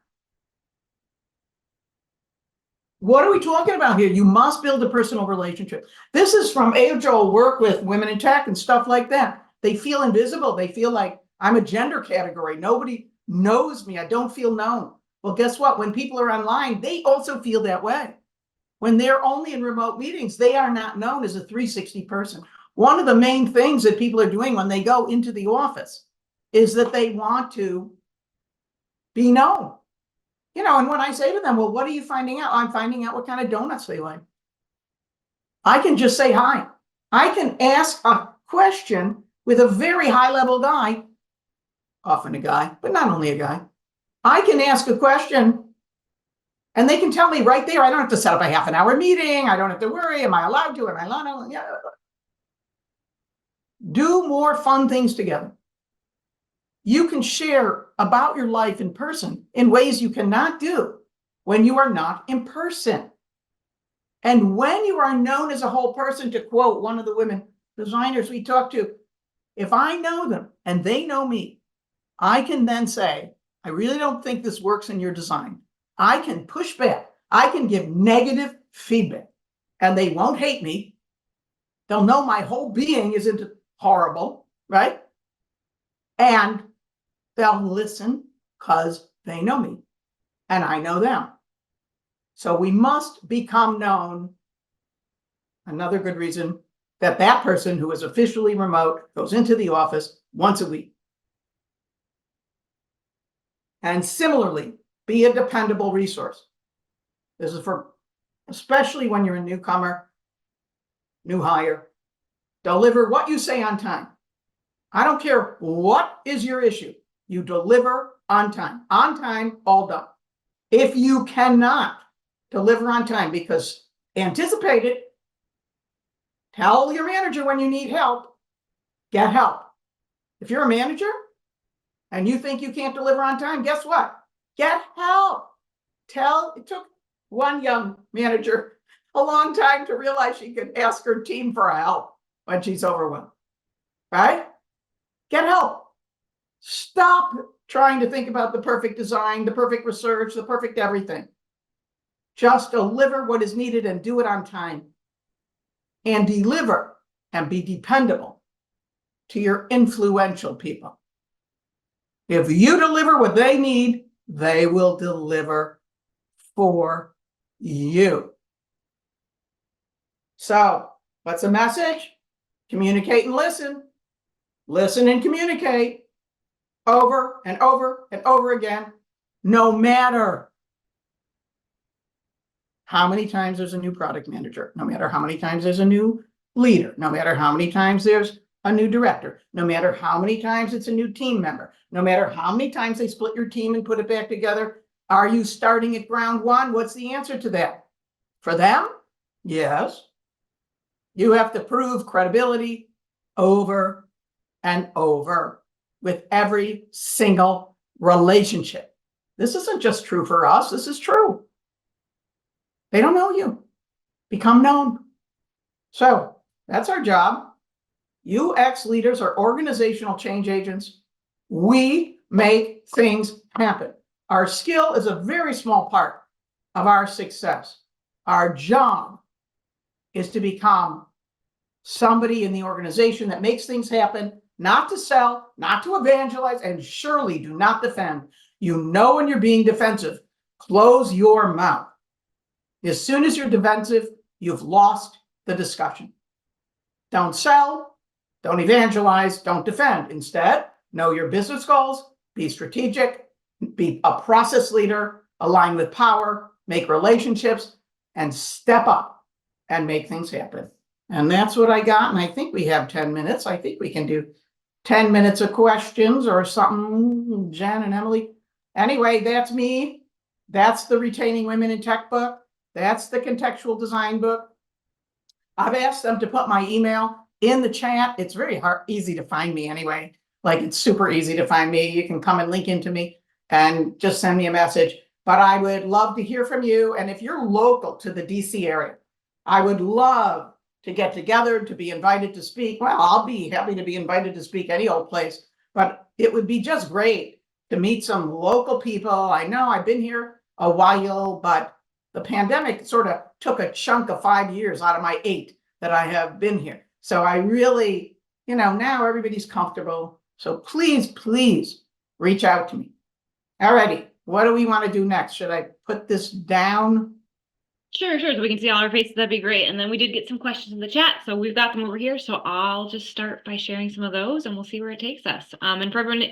What are we talking about here? You must build a personal relationship. This is from age-old work with women in tech and stuff like that. They feel invisible. They feel like I'm a gender category. Nobody knows me. I don't feel known. Well, guess what? When people are online, they also feel that way. When they're only in remote meetings, they are not known as a 360 person. One of the main things that people are doing when they go into the office is that they want to be known. You know, and when I say to them, well, what are you finding out? I'm finding out what kind of donuts they like. I can just say hi. I can ask a question with a very high level guy, often a guy, but not only a guy. I can ask a question and they can tell me right there. I don't have to set up a half-an-hour meeting. I don't have to worry. Am I allowed to? Am I allowed to? Yeah. Do more fun things together. You can share about your life in person in ways you cannot do when you are not in person. And when you are known as a whole person, to quote one of the women designers we talked to, if I know them and they know me, I can then say, I really don't think this works in your design. I can push back. I can give negative feedback and they won't hate me. They'll know my whole being isn't horrible, right? And they'll listen because they know me and I know them. So we must become known. Another good reason that that person who is officially remote goes into the office once a week. And similarly, be a dependable resource. This is for, especially when you're a newcomer, new hire. Deliver what you say on time. I don't care what is your issue. You deliver on time, all done. If you cannot deliver on time because anticipate it, tell your manager when you need help, get help. If you're a manager and you think you can't deliver on time, guess what? Get help. It took one young manager a long time to realize she could ask her team for help when she's overwhelmed, right? Get help. Stop trying to think about the perfect design, the perfect research, the perfect everything. Just deliver what is needed and do it on time. And deliver and be dependable to your influential people. If you deliver what they need, they will deliver for you. So, what's the message? Communicate and listen. Listen and communicate. Over and over and over again, no matter how many times there's a new product manager, no matter how many times there's a new leader, no matter how many times there's a new director, no matter how many times it's a new team member, no matter how many times they split your team and put it back together, are you starting at ground one? What's the answer to that? For them? Yes. You have to prove credibility over and over with every single relationship. This isn't just true for us. This is true. They don't know you. Become known. So that's our job. UX leaders are organizational change agents. We make things happen. Our skill is a very small part of our success. Our job is to become somebody in the organization that makes things happen, not to sell, not to evangelize, and surely do not defend. You know when you're being defensive, close your mouth. As soon as you're defensive, you've lost the discussion. Don't sell, Don't evangelize, don't defend. Instead, know your business goals, be strategic, be a process leader, align with power, make relationships, and step up and make things happen. And that's what I got. And I think we have 10 minutes. I think we can do 10 minutes of questions or something, Jen and Emily. Anyway, that's me. That's the Retaining Women in Tech book. That's the contextual design book. I've asked them to put my email in the chat. It's very easy to find me anyway. Like, it's super easy to find me. You can come and link into me and just send me a message. But I would love to hear from you. And if you're local to the DC area, I would love to get together, to be invited to speak. Well, I'll be happy to be invited to speak any old place, but it would be just great to meet some local people. I know I've been here a while, but the pandemic sort of took a chunk of 5 years out of my 8 that I have been here. So I really, now everybody's comfortable. So please, please reach out to me. All righty. What do we want to do next? Should I put this down? Sure. So we can see all our faces. That'd be great. And then we did get some questions in the chat. So we've got them over here. So I'll just start by sharing some of those and we'll see where it takes us. And for everyone,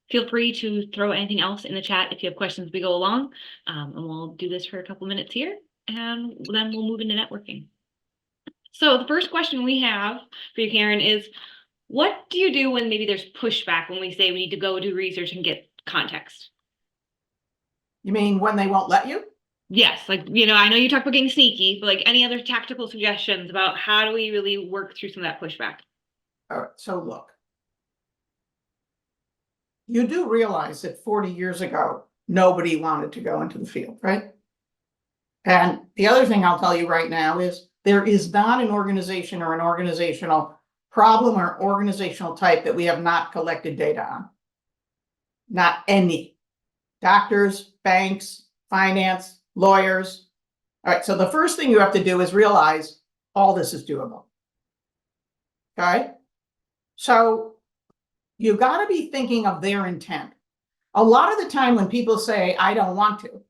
feel free to throw anything else in the chat if you have questions as we go along. And we'll do this for a couple minutes here and then we'll move into networking. So the first question we have for you, Karen, is what do you do when maybe there's pushback when we say we need to go do research and get context? You mean when they won't let you? Yes, I know you talked about getting sneaky, but like any other tactical suggestions about how do we really work through some of that pushback? All right, so look, you do realize that 40 years ago, nobody wanted to go into the field, right? And the other thing I'll tell you right now is there is not an organization or an organizational problem or organizational type that we have not collected data on. Not any. Doctors, banks, finance, lawyers. All right, so the first thing you have to do is realize all this is doable. Okay? So you got to be thinking of their intent. A lot of the time when people say, I don't want to,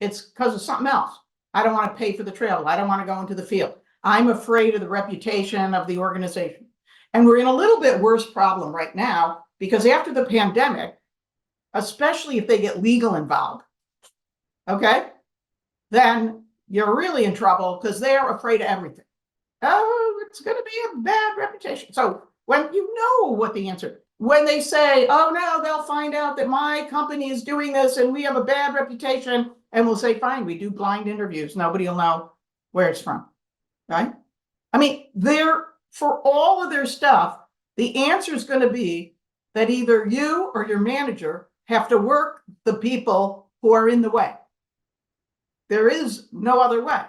it's because of something else. I don't want to pay for the travel. I don't want to go into the field. I'm afraid of the reputation of the organization. And we're in a little bit worse problem right now because after the pandemic, especially if they get legal involved, okay, then you're really in trouble because they're afraid of everything. Oh, it's going to be a bad reputation. So when you know what the answer, when they say, oh no, they'll find out that my company is doing this and we have a bad reputation, and we'll say, fine, we do blind interviews. Nobody will know where it's from, right? I mean, for all of their stuff, the answer is going to be that either you or your manager have to work the people who are in the way. There is no other way.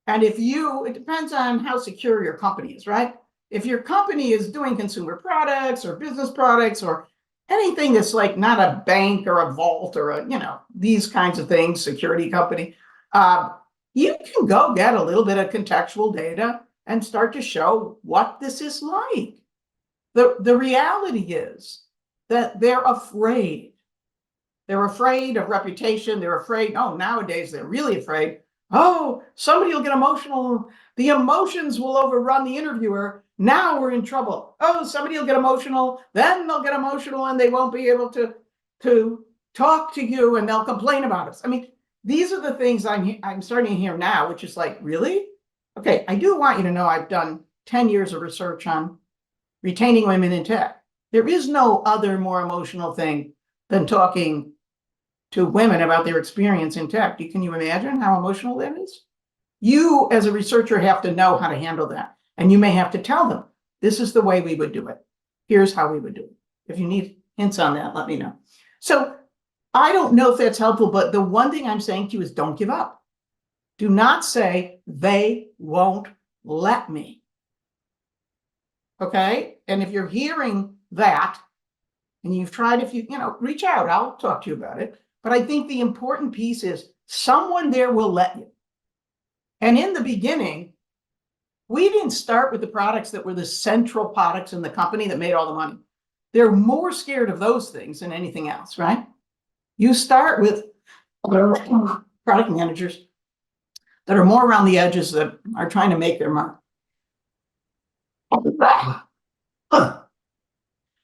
And it depends on how secure your company is, right? If your company is doing consumer products or business products or anything that's like not a bank or a vault or these kinds of things, security company, you can go get a little bit of contextual data and start to show what this is like. The reality is that they're afraid. They're afraid of reputation. They're afraid. Oh, nowadays they're really afraid. Oh, somebody will get emotional. The emotions will overrun the interviewer. Now we're in trouble. Oh, somebody will get emotional. Then they'll get emotional and they won't be able to talk to you and they'll complain about us. I mean, these are the things I'm starting to hear now, which is like, really? Okay, I do want you to know I've done 10 years of research on retaining women in tech. There is no other more emotional thing than talking to women about their experience in tech. Can you imagine how emotional that is? You, as a researcher, have to know how to handle that. And you may have to tell them, this is the way we would do it. Here's how we would do it. If you need hints on that, let me know. So I don't know if that's helpful, but the one thing I'm saying to you is don't give up. Do not say, they won't let me. Okay? And if you're hearing that, and you've tried, reach out, I'll talk to you about it. But I think the important piece is someone there will let you. And in the beginning, we didn't start with the products that were the central products in the company that made all the money. They're more scared of those things than anything else, right? You start with product managers that are more around the edges that are trying to make their money.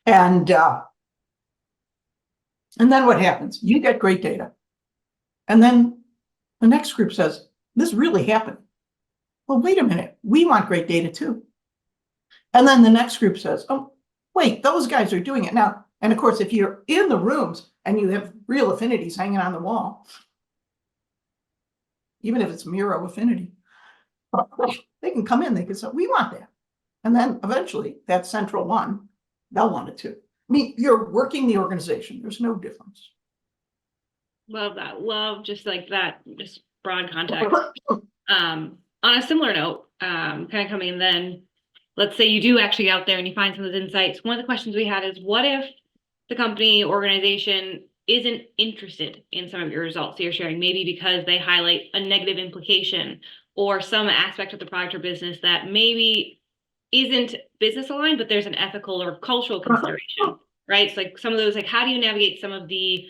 And then what happens? You get great data. And then the next group says, this really happened. Well, wait a minute. We want great data too. And then the next group says, oh, wait, those guys are doing it now. And of course, if you're in the rooms and you have real affinities hanging on the wall, even if it's Miro affinity, they can come in, they can say, we want that. And then eventually that central one, they'll want it too. I mean, you're working the organization. There's no difference. Love that. Love just like that, just broad context. On a similar note, kind of coming in then, let's say you do actually get out there and you find some of those insights. One of the questions we had is, what if the company, organization isn't interested in some of your results that you're sharing, maybe because they highlight a negative implication or some aspect of the product or business that maybe isn't business aligned, but there's an ethical or cultural consideration, right? It's like some of those, like, how do you navigate some of the,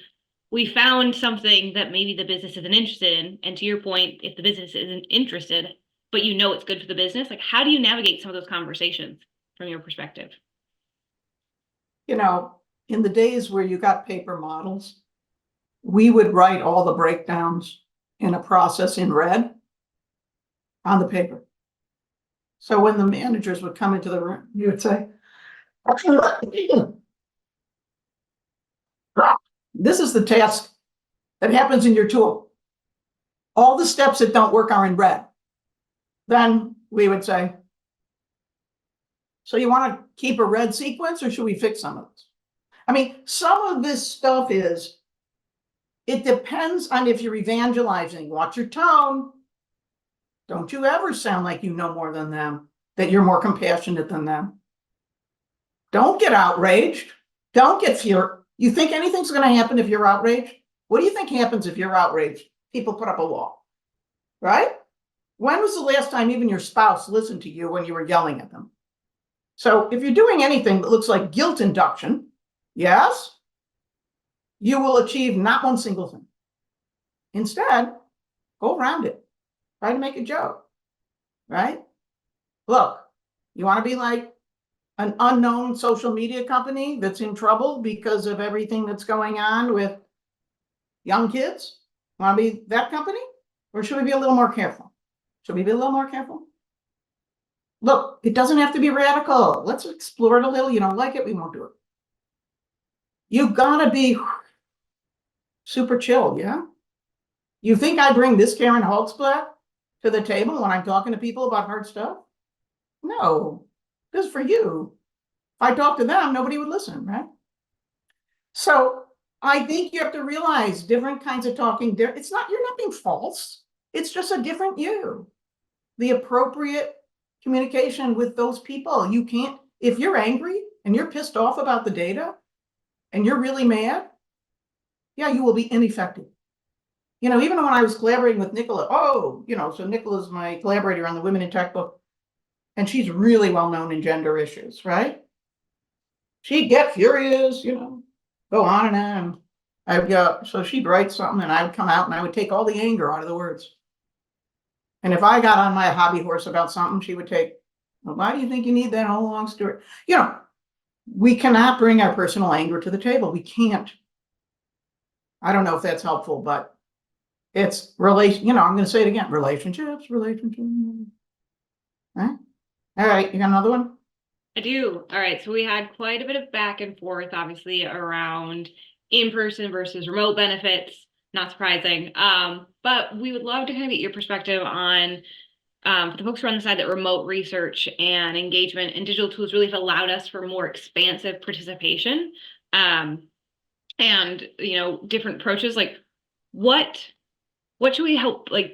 we found something that maybe the business isn't interested in, and to your point, if the business isn't interested, but you know it's good for the business, like, how do you navigate some of those conversations from your perspective? You know, in the days where you got paper models, we would write all the breakdowns in a process in red on the paper. So when the managers would come into the room, you would say, this is the task that happens in your tool. All the steps that don't work are in red. Then we would say, so you want to keep a red sequence or should we fix some of this? I mean, some of this stuff is, it depends on if you're evangelizing. Watch your tone. Don't you ever sound like you know more than them, that you're more compassionate than them. Don't get outraged. Don't get fear. You think anything's going to happen if you're outraged? What do you think happens if you're outraged? People put up a wall, right? When was the last time even your spouse listened to you when you were yelling at them? So if you're doing anything that looks like guilt induction, yes, you will achieve not one single thing. Instead, go around it. Try to make a joke, right? Look, you want to be like an unknown social media company that's in trouble because of everything that's going on with young kids? Want to be that company? Or should we be a little more careful? Should we be a little more careful? Look, it doesn't have to be radical. Let's explore it a little. You don't like it, we won't do it. You gotta be super chill, yeah? You think I bring this Karen Holtzblatt to the table when I'm talking to people about hard stuff? No, this is for you. If I talk to them, nobody would listen, right? So I think you have to realize different kinds of talking. It's not, you're not being false. It's just a different you. The appropriate communication with those people. You can't, if you're angry and you're pissed off about the data and you're really mad, yeah, you will be ineffective. You know, even when I was collaborating with Nicola, so Nicola's my collaborator on the Women in Tech book, and she's really well known in gender issues, right? She'd get furious, go on and on. So she'd write something and I would come out and I would take all the anger out of the words. And if I got on my hobby horse about something, she would take, well, why do you think you need that whole long story? We cannot bring our personal anger to the table. We can't. I don't know if that's helpful, but it's I'm going to say it again, relationships. Right? All right, you got another one? I do. All right. So we had quite a bit of back and forth, obviously, around in-person versus remote benefits. Not surprising. But we would love to kind of get your perspective on, for the folks who are on the side, that remote research and engagement and digital tools really have allowed us for more expansive participation. And, different approaches, like what should we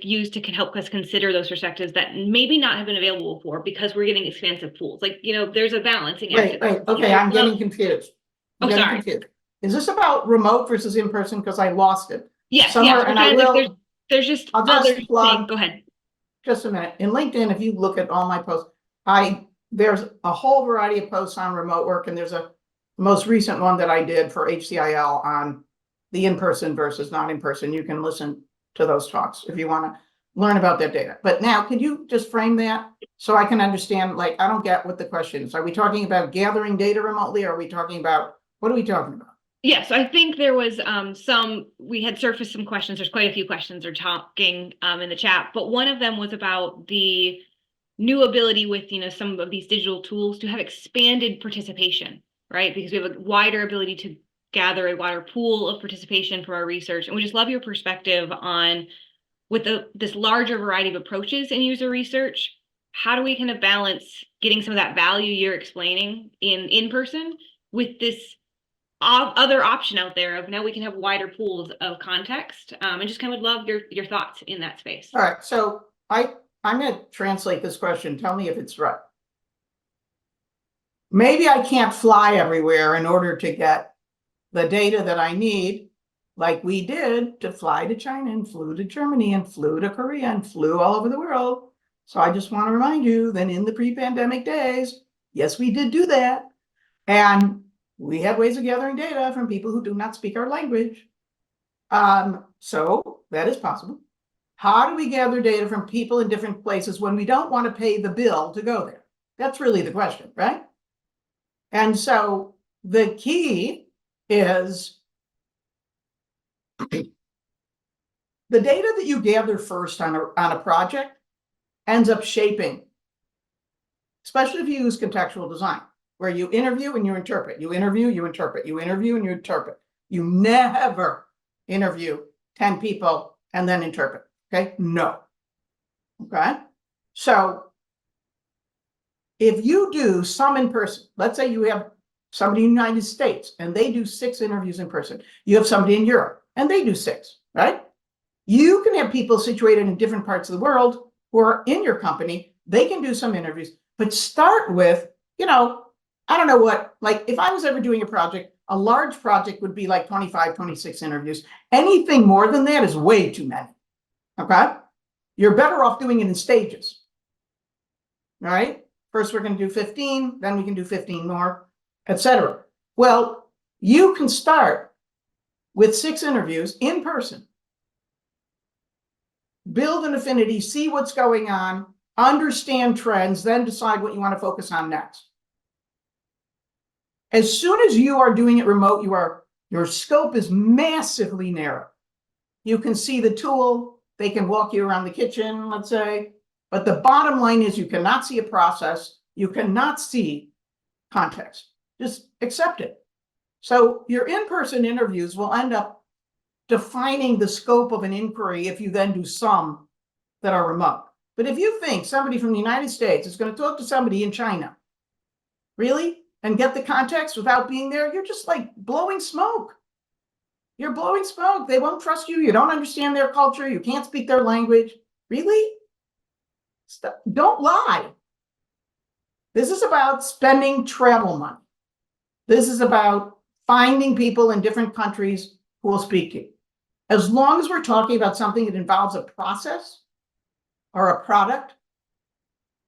use to help us consider those perspectives that maybe not have been available before because we're getting expansive tools? There's a balancing act. Wait, okay, I'm getting confused. Sorry. Confused. Is this about remote versus in person? Because I lost it. Yes, somewhere, and I will. There's just I'll just plug. Go ahead. Just a minute. In LinkedIn, if you look at all my posts, there's a whole variety of posts on remote work, and there's a most recent one that I did for HCIL on the in-person versus not in-person. You can listen to those talks if you want to. learn about that data. But now, could you just frame that so I can understand, like, I don't get what the question is. Are we talking about gathering data remotely? Or are we talking about, what are we talking about? Yes, I think there was we had surfaced some questions. There's quite a few questions are talking in the chat, but one of them was about the new ability with, some of these digital tools to have expanded participation, right? Because we have a wider ability to gather a wider pool of participation for our research. And we just love your perspective on, with this larger variety of approaches in user research, how do we kind of balance getting some of that value you're explaining in person with this other option out there of now we can have wider pools of context, and just kind of would love your thoughts in that space. All right, so I'm going to translate this question. Tell me if it's right. Maybe I can't fly everywhere in order to get the data that I need, like we did to fly to China and flew to Germany and flew to Korea and flew all over the world. So I just want to remind you that in the pre-pandemic days, yes, we did do that. And we had ways of gathering data from people who do not speak our language. So that is possible. How do we gather data from people in different places when we don't want to pay the bill to go there? That's really the question, right? And so the key is the data that you gather first on a project ends up shaping, especially if you use contextual design, where you interview and you interpret, you interview, you interpret, you interview and you interpret. You never interview 10 people and then interpret, okay? No, okay? So if you do some in person, let's say you have somebody in the United States and they do 6 interviews in person. You have somebody in Europe and they do 6, right? You can have people situated in different parts of the world who are in your company. They can do some interviews, but start with, I don't know what, like if I was ever doing a project, a large project would be like 25, 26 interviews. Anything more than that is way too many, okay? You're better off doing it in stages, all right? First, we're going to do 15, then we can do 15 more, etc. Well, you can start with 6 interviews in person, build an affinity, see what's going on, understand trends, then decide what you want to focus on next. As soon as you are doing it remote, your scope is massively narrow. You can see the tool, they can walk you around the kitchen, let's say, but the bottom line is you cannot see a process, you cannot see context. Just accept it. So your in-person interviews will end up defining the scope of an inquiry if you then do some that are remote. But if you think somebody from the United States is going to talk to somebody in China, really, and get the context without being there, you're just like blowing smoke. You're blowing smoke. They won't trust you. You don't understand their culture. You can't speak their language. Really? Don't lie. This is about spending travel money. This is about finding people in different countries who will speak to you. As long as we're talking about something that involves a process or a product,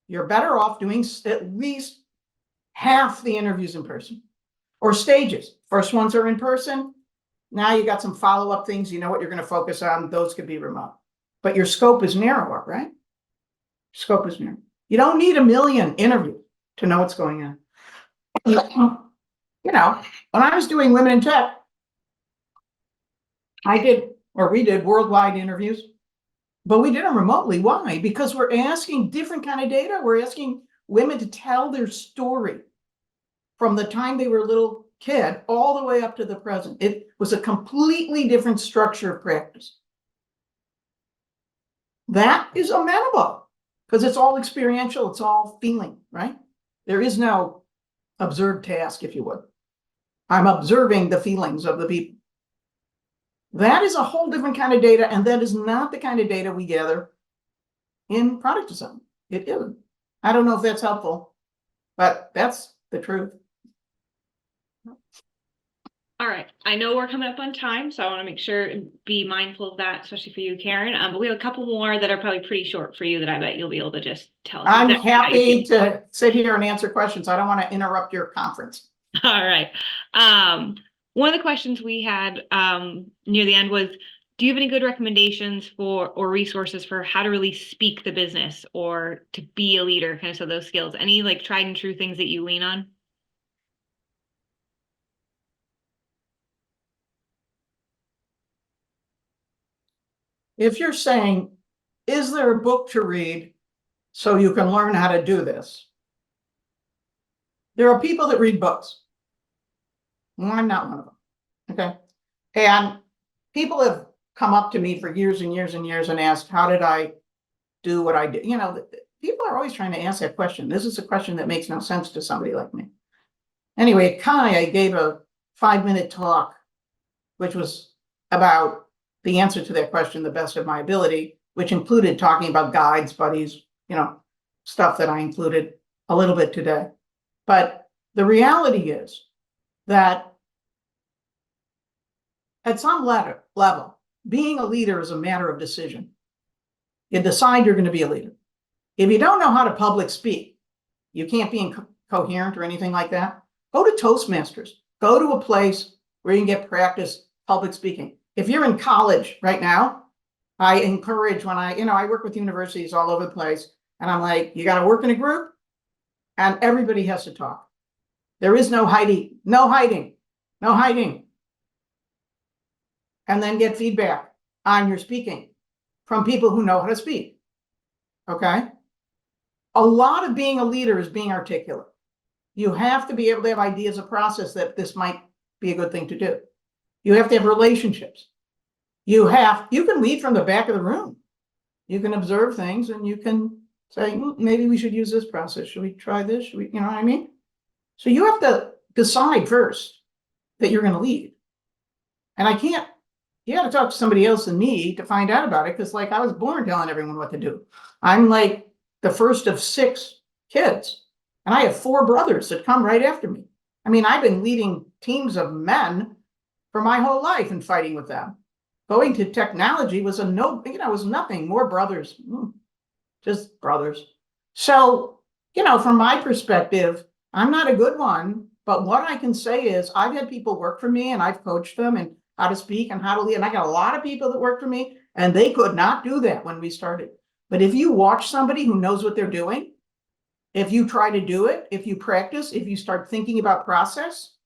you're better off doing at least half the interviews in person or stages. First ones are in person. Now you got some follow-up things. You know what you're going to focus on. Those could be remote. But your scope is narrower, right? Scope is narrow. You don't need 1 million interviews to know what's going on. When I was doing Women in Tech, we did worldwide interviews, but we did them remotely. Why? Because we're asking different kind of data. We're asking women to tell their story from the time they were a little kid all the way up to the present. It was a completely different structure of practice. That is amenable because it's all experiential. It's all feeling, right? There is no observed task, if you would. I'm observing the feelings of the people. That is a whole different kind of data, and that is not the kind of data we gather in product design. It isn't. I don't know if that's helpful, but that's the truth. All right. I know we're coming up on time, so I want to make sure and be mindful of that, especially for you, Karen. But we have a couple more that are probably pretty short for you that I bet you'll be able to just tell us. I'm happy to sit here and answer questions. I don't want to interrupt your conference. All right. One of the questions we had near the end was, Do you have any good recommendations for or resources for how to really speak the business or to be a leader, kind of so those skills? Any like tried and true things that you lean on? If you're saying, is there a book to read so you can learn how to do this? There are people that read books. Well, I'm not one of them. Okay. And people have come up to me for years and years and years and asked, how did I do what I did? You know, people are always trying to ask that question. This is a question that makes no sense to somebody like me. Anyway, at Kai, I gave a 5-minute talk, which was about the answer to that question, the best of my ability, which included talking about guides, buddies, you know, stuff that I included a little bit today. But the reality is that at some level, being a leader is a matter of decision. You decide you're going to be a leader. If you don't know how to public speak, you can't be coherent or anything like that, go to Toastmasters. Go to a place where you can get practice public speaking. If you're in college right now, I encourage when I work with universities all over the place, and I'm like, you got to work in a group and everybody has to talk. There is no hiding, no hiding, no hiding. And then get feedback on your speaking from people who know how to speak. Okay. A lot of being a leader is being articulate. You have to be able to have ideas of process that this might be a good thing to do. You have to have relationships. You can lead from the back of the room. You can observe things and you can say, maybe we should use this process. Should we try this? Should we, you know what I mean? So you have to decide first that you're going to lead. And you got to talk to somebody else than me to find out about it. Cause like I was born telling everyone what to do. I'm like the first of 6 kids and I have 4 brothers that come right after me. I mean, I've been leading teams of men for my whole life and fighting with them. Going to technology was was nothing. More brothers, just brothers. So, from my perspective, I'm not a good one, but what I can say is I've had people work for me and I've coached them and how to speak and how to lead. And I got a lot of people that work for me and they could not do that when we started. But if you watch somebody who knows what they're doing, if you try to do it, if you practice, if you start thinking about process,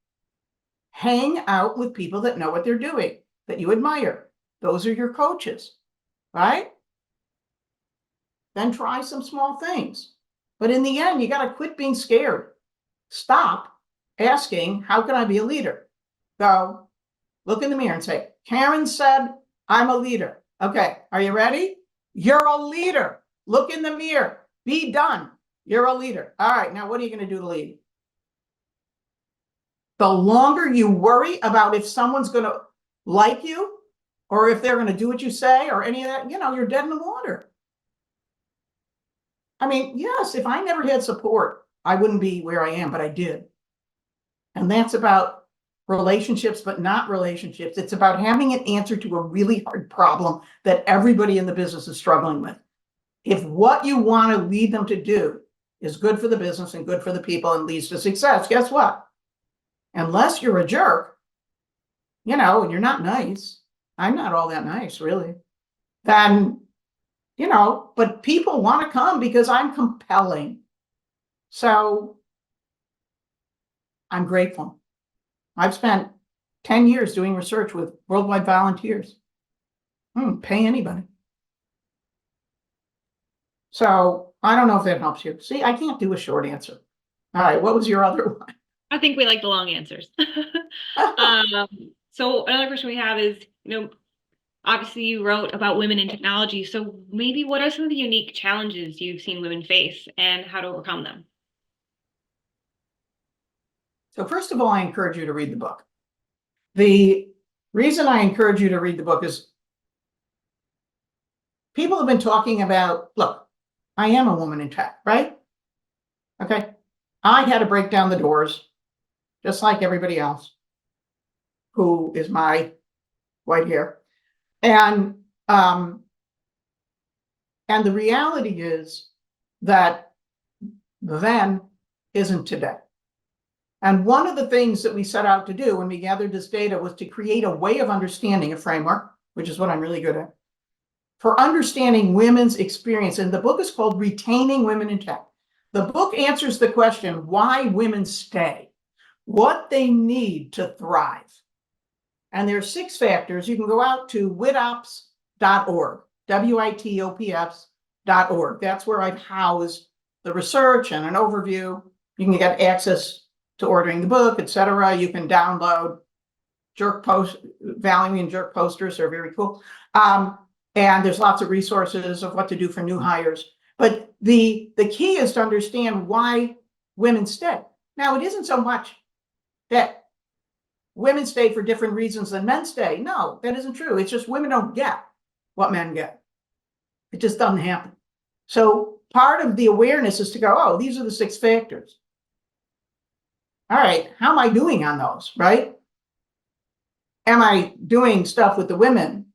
hang out with people that know what they're doing, that you admire. Those are your coaches, right? Then try some small things. But in the end, you got to quit being scared. Stop asking, how can I be a leader? Go look in the mirror and say, Karen said, I'm a leader. Okay, are you ready? You're a leader. Look in the mirror. Be done. You're a leader. All right, now what are you going to do to lead? The longer you worry about if someone's going to like you or if they're going to do what you say or any of that, you're dead in the water. I mean, yes, if I never had support, I wouldn't be where I am, but I did. And that's about relationships, but not relationships. It's about having an answer to a really hard problem that everybody in the business is struggling with. If what you want to lead them to do is good for the business and good for the people and leads to success, guess what? Unless you're a jerk, and you're not nice, I'm not all that nice, really, then, but people want to come because I'm compelling. So I'm grateful. I've spent 10 years doing research with worldwide volunteers. Pay anybody. So I don't know if that helps you. See, I can't do a short answer. All right, what was your other one? I think we like the long answers. So another question we have is, obviously you wrote about women in technology. So maybe what are some of the unique challenges you've seen women face and how to overcome them? So first of all, I encourage you to read the book. The reason I encourage you to read the book is people have been talking about, look, I am a woman in tech, right? Okay. I had to break down the doors, just like everybody else who is my white hair. And the reality is that then isn't today. And one of the things that we set out to do when we gathered this data was to create a way of understanding a framework, which is what I'm really good at, for understanding women's experience. And the book is called Retaining Women in Tech. The book answers the question why women stay, what they need to thrive. And there are 6 factors. You can go out to witops.org, WITOPS.org. That's where I've housed the research and an overview. You can get access to ordering the book, etc. You can download Valium and Jerk posters. They're very cool. And there's lots of resources of what to do for new hires. But the key is to understand why women stay. Now, it isn't so much that women stay for different reasons than men stay. No, that isn't true. It's just women don't get what men get. It just doesn't happen. So part of the awareness is to go, oh, these are the 6 factors. All right, how am I doing on those, right? Am I doing stuff with the women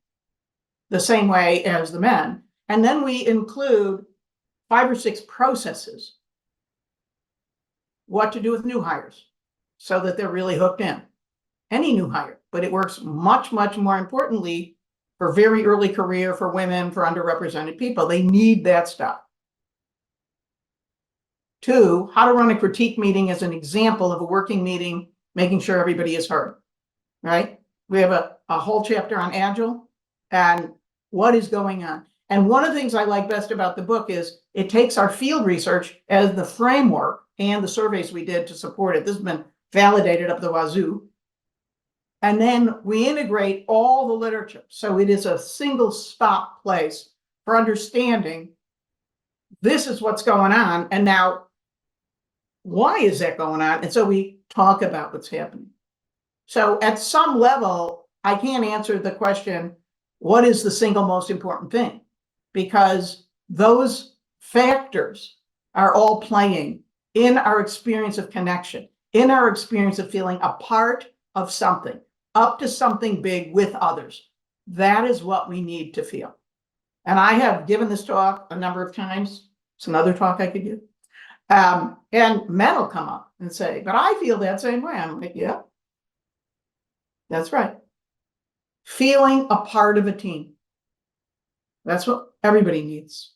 the same way as the men? And then we include 5 or 6 processes. What to do with new hires so that they're really hooked in. Any new hire, but it works much, much more importantly for very early career, for women, for underrepresented people. They need that stuff. 2, how to run a critique meeting as an example of a working meeting, making sure everybody is heard, right? We have a whole chapter on Agile and what is going on. And one of the things I like best about the book is it takes our field research as the framework and the surveys we did to support it. This has been validated up the wazoo. And then we integrate all the literature. So it is a single stop place for understanding this is what's going on. And now, why is that going on? And so we talk about what's happening. So at some level, I can't answer the question, what is the single most important thing? Because those factors are all playing in our experience of connection, in our experience of feeling a part of something, up to something big with others. That is what we need to feel. And I have given this talk a number of times. It's another talk I could give. And men will come up and say, but I feel that same way. I'm like, yeah, that's right. Feeling a part of a team. That's what everybody needs.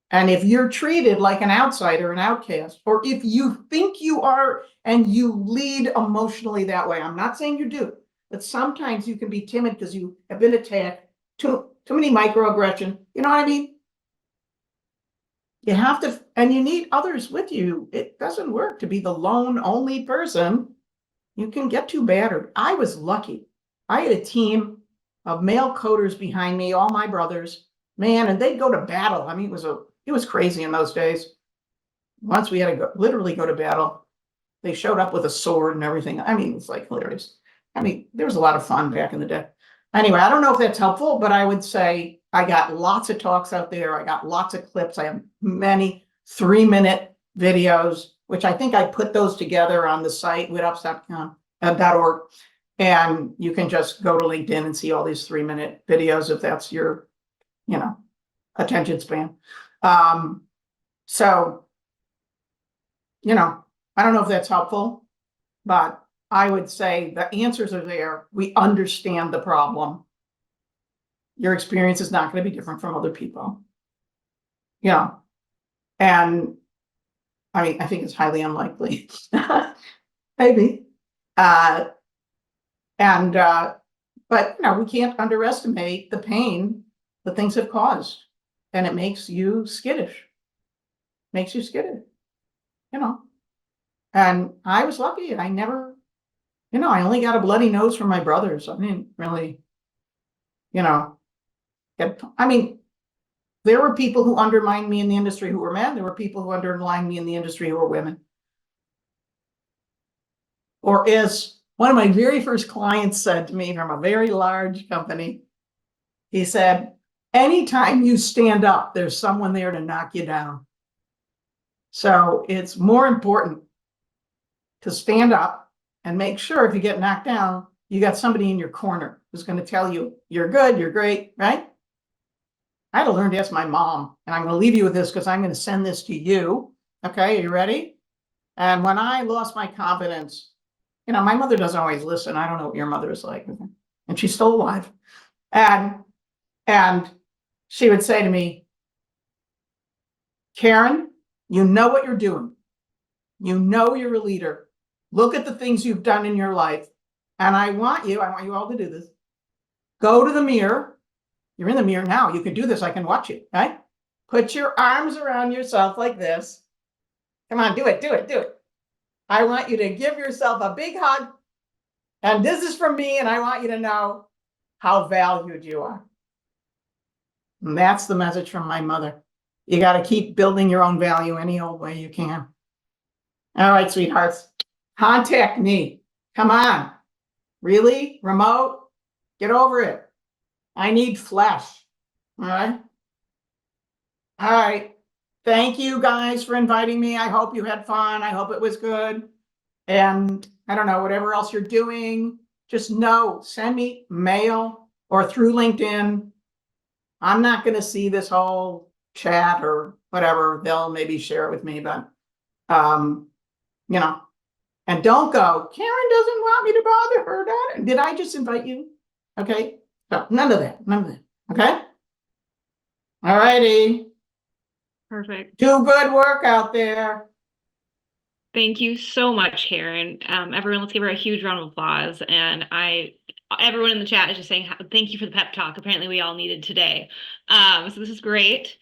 And if you're treated like an outsider, an outcast, or if you think you are and you lead emotionally that way, I'm not saying you do, but sometimes you can be timid because you have been attacked, too many microaggression. You know what I mean? You have to, and you need others with you. It doesn't work to be the lone only person. You can get too battered. I was lucky. I had a team of male coders behind me, all my brothers, man, and they'd go to battle. I mean, it was crazy in those days. Once we had to literally go to battle. They showed up with a sword and everything. I mean, it's like hilarious. I mean, there was a lot of fun back in the day. Anyway, I don't know if that's helpful, but I would say I got lots of talks out there. I got lots of clips. I have many 3-minute videos, which I think I put those together on the site, witups.org. And you can just go to LinkedIn and see all these 3-minute videos if that's your, attention span. So, I don't know if that's helpful, but I would say the answers are there. We understand the problem. Your experience is not going to be different from other people. And I mean, I think it's highly unlikely. Maybe. But we can't underestimate the pain that things have caused. And it makes you skittish. And I was lucky. I never, I only got a bloody nose from my brothers. I didn't really, there were people who undermined me in the industry who were men. There were people who undermined me in the industry who were women. Or as one of my very first clients said to me from a very large company, he said, anytime you stand up, there's someone there to knock you down. So it's more important to stand up and make sure if you get knocked down, you got somebody in your corner who's going to tell you, you're good, you're great, right? I had to learn to ask my mom, and I'm going to leave you with this because I'm going to send this to you. Okay, are you ready? And when I lost my confidence, my mother doesn't always listen. I don't know what your mother is like. And she's still alive. And And she would say to me, Karen, you know what you're doing. You know you're a leader. Look at the things you've done in your life. And I want you all to do this. Go to the mirror. You're in the mirror now. You can do this. I can watch you, right? Put your arms around yourself like this. Come on, do it, do it, do it. I want you to give yourself a big hug. And this is from me, and I want you to know how valued you are. And that's the message from my mother. You got to keep building your own value any old way you can. All right, sweethearts, contact me. Come on. Really? Remote? Get over it. I need flesh. All right. All right. Thank you guys for inviting me. I hope you had fun. I hope it was good. And I don't know, whatever else you're doing, just know, send me mail or through LinkedIn. I'm not going to see this whole chat or whatever. They'll maybe share it with me, but, you know, and don't go, Karen doesn't want me to bother her. Did I just invite you? Okay. So none of that. None of that. Okay. All righty. Perfect. Do good work out there. Thank you so much, Karen. Everyone, let's give her a huge round of applause. And everyone in the chat is just saying thank you for the pep talk. Apparently we all needed today. So this is great.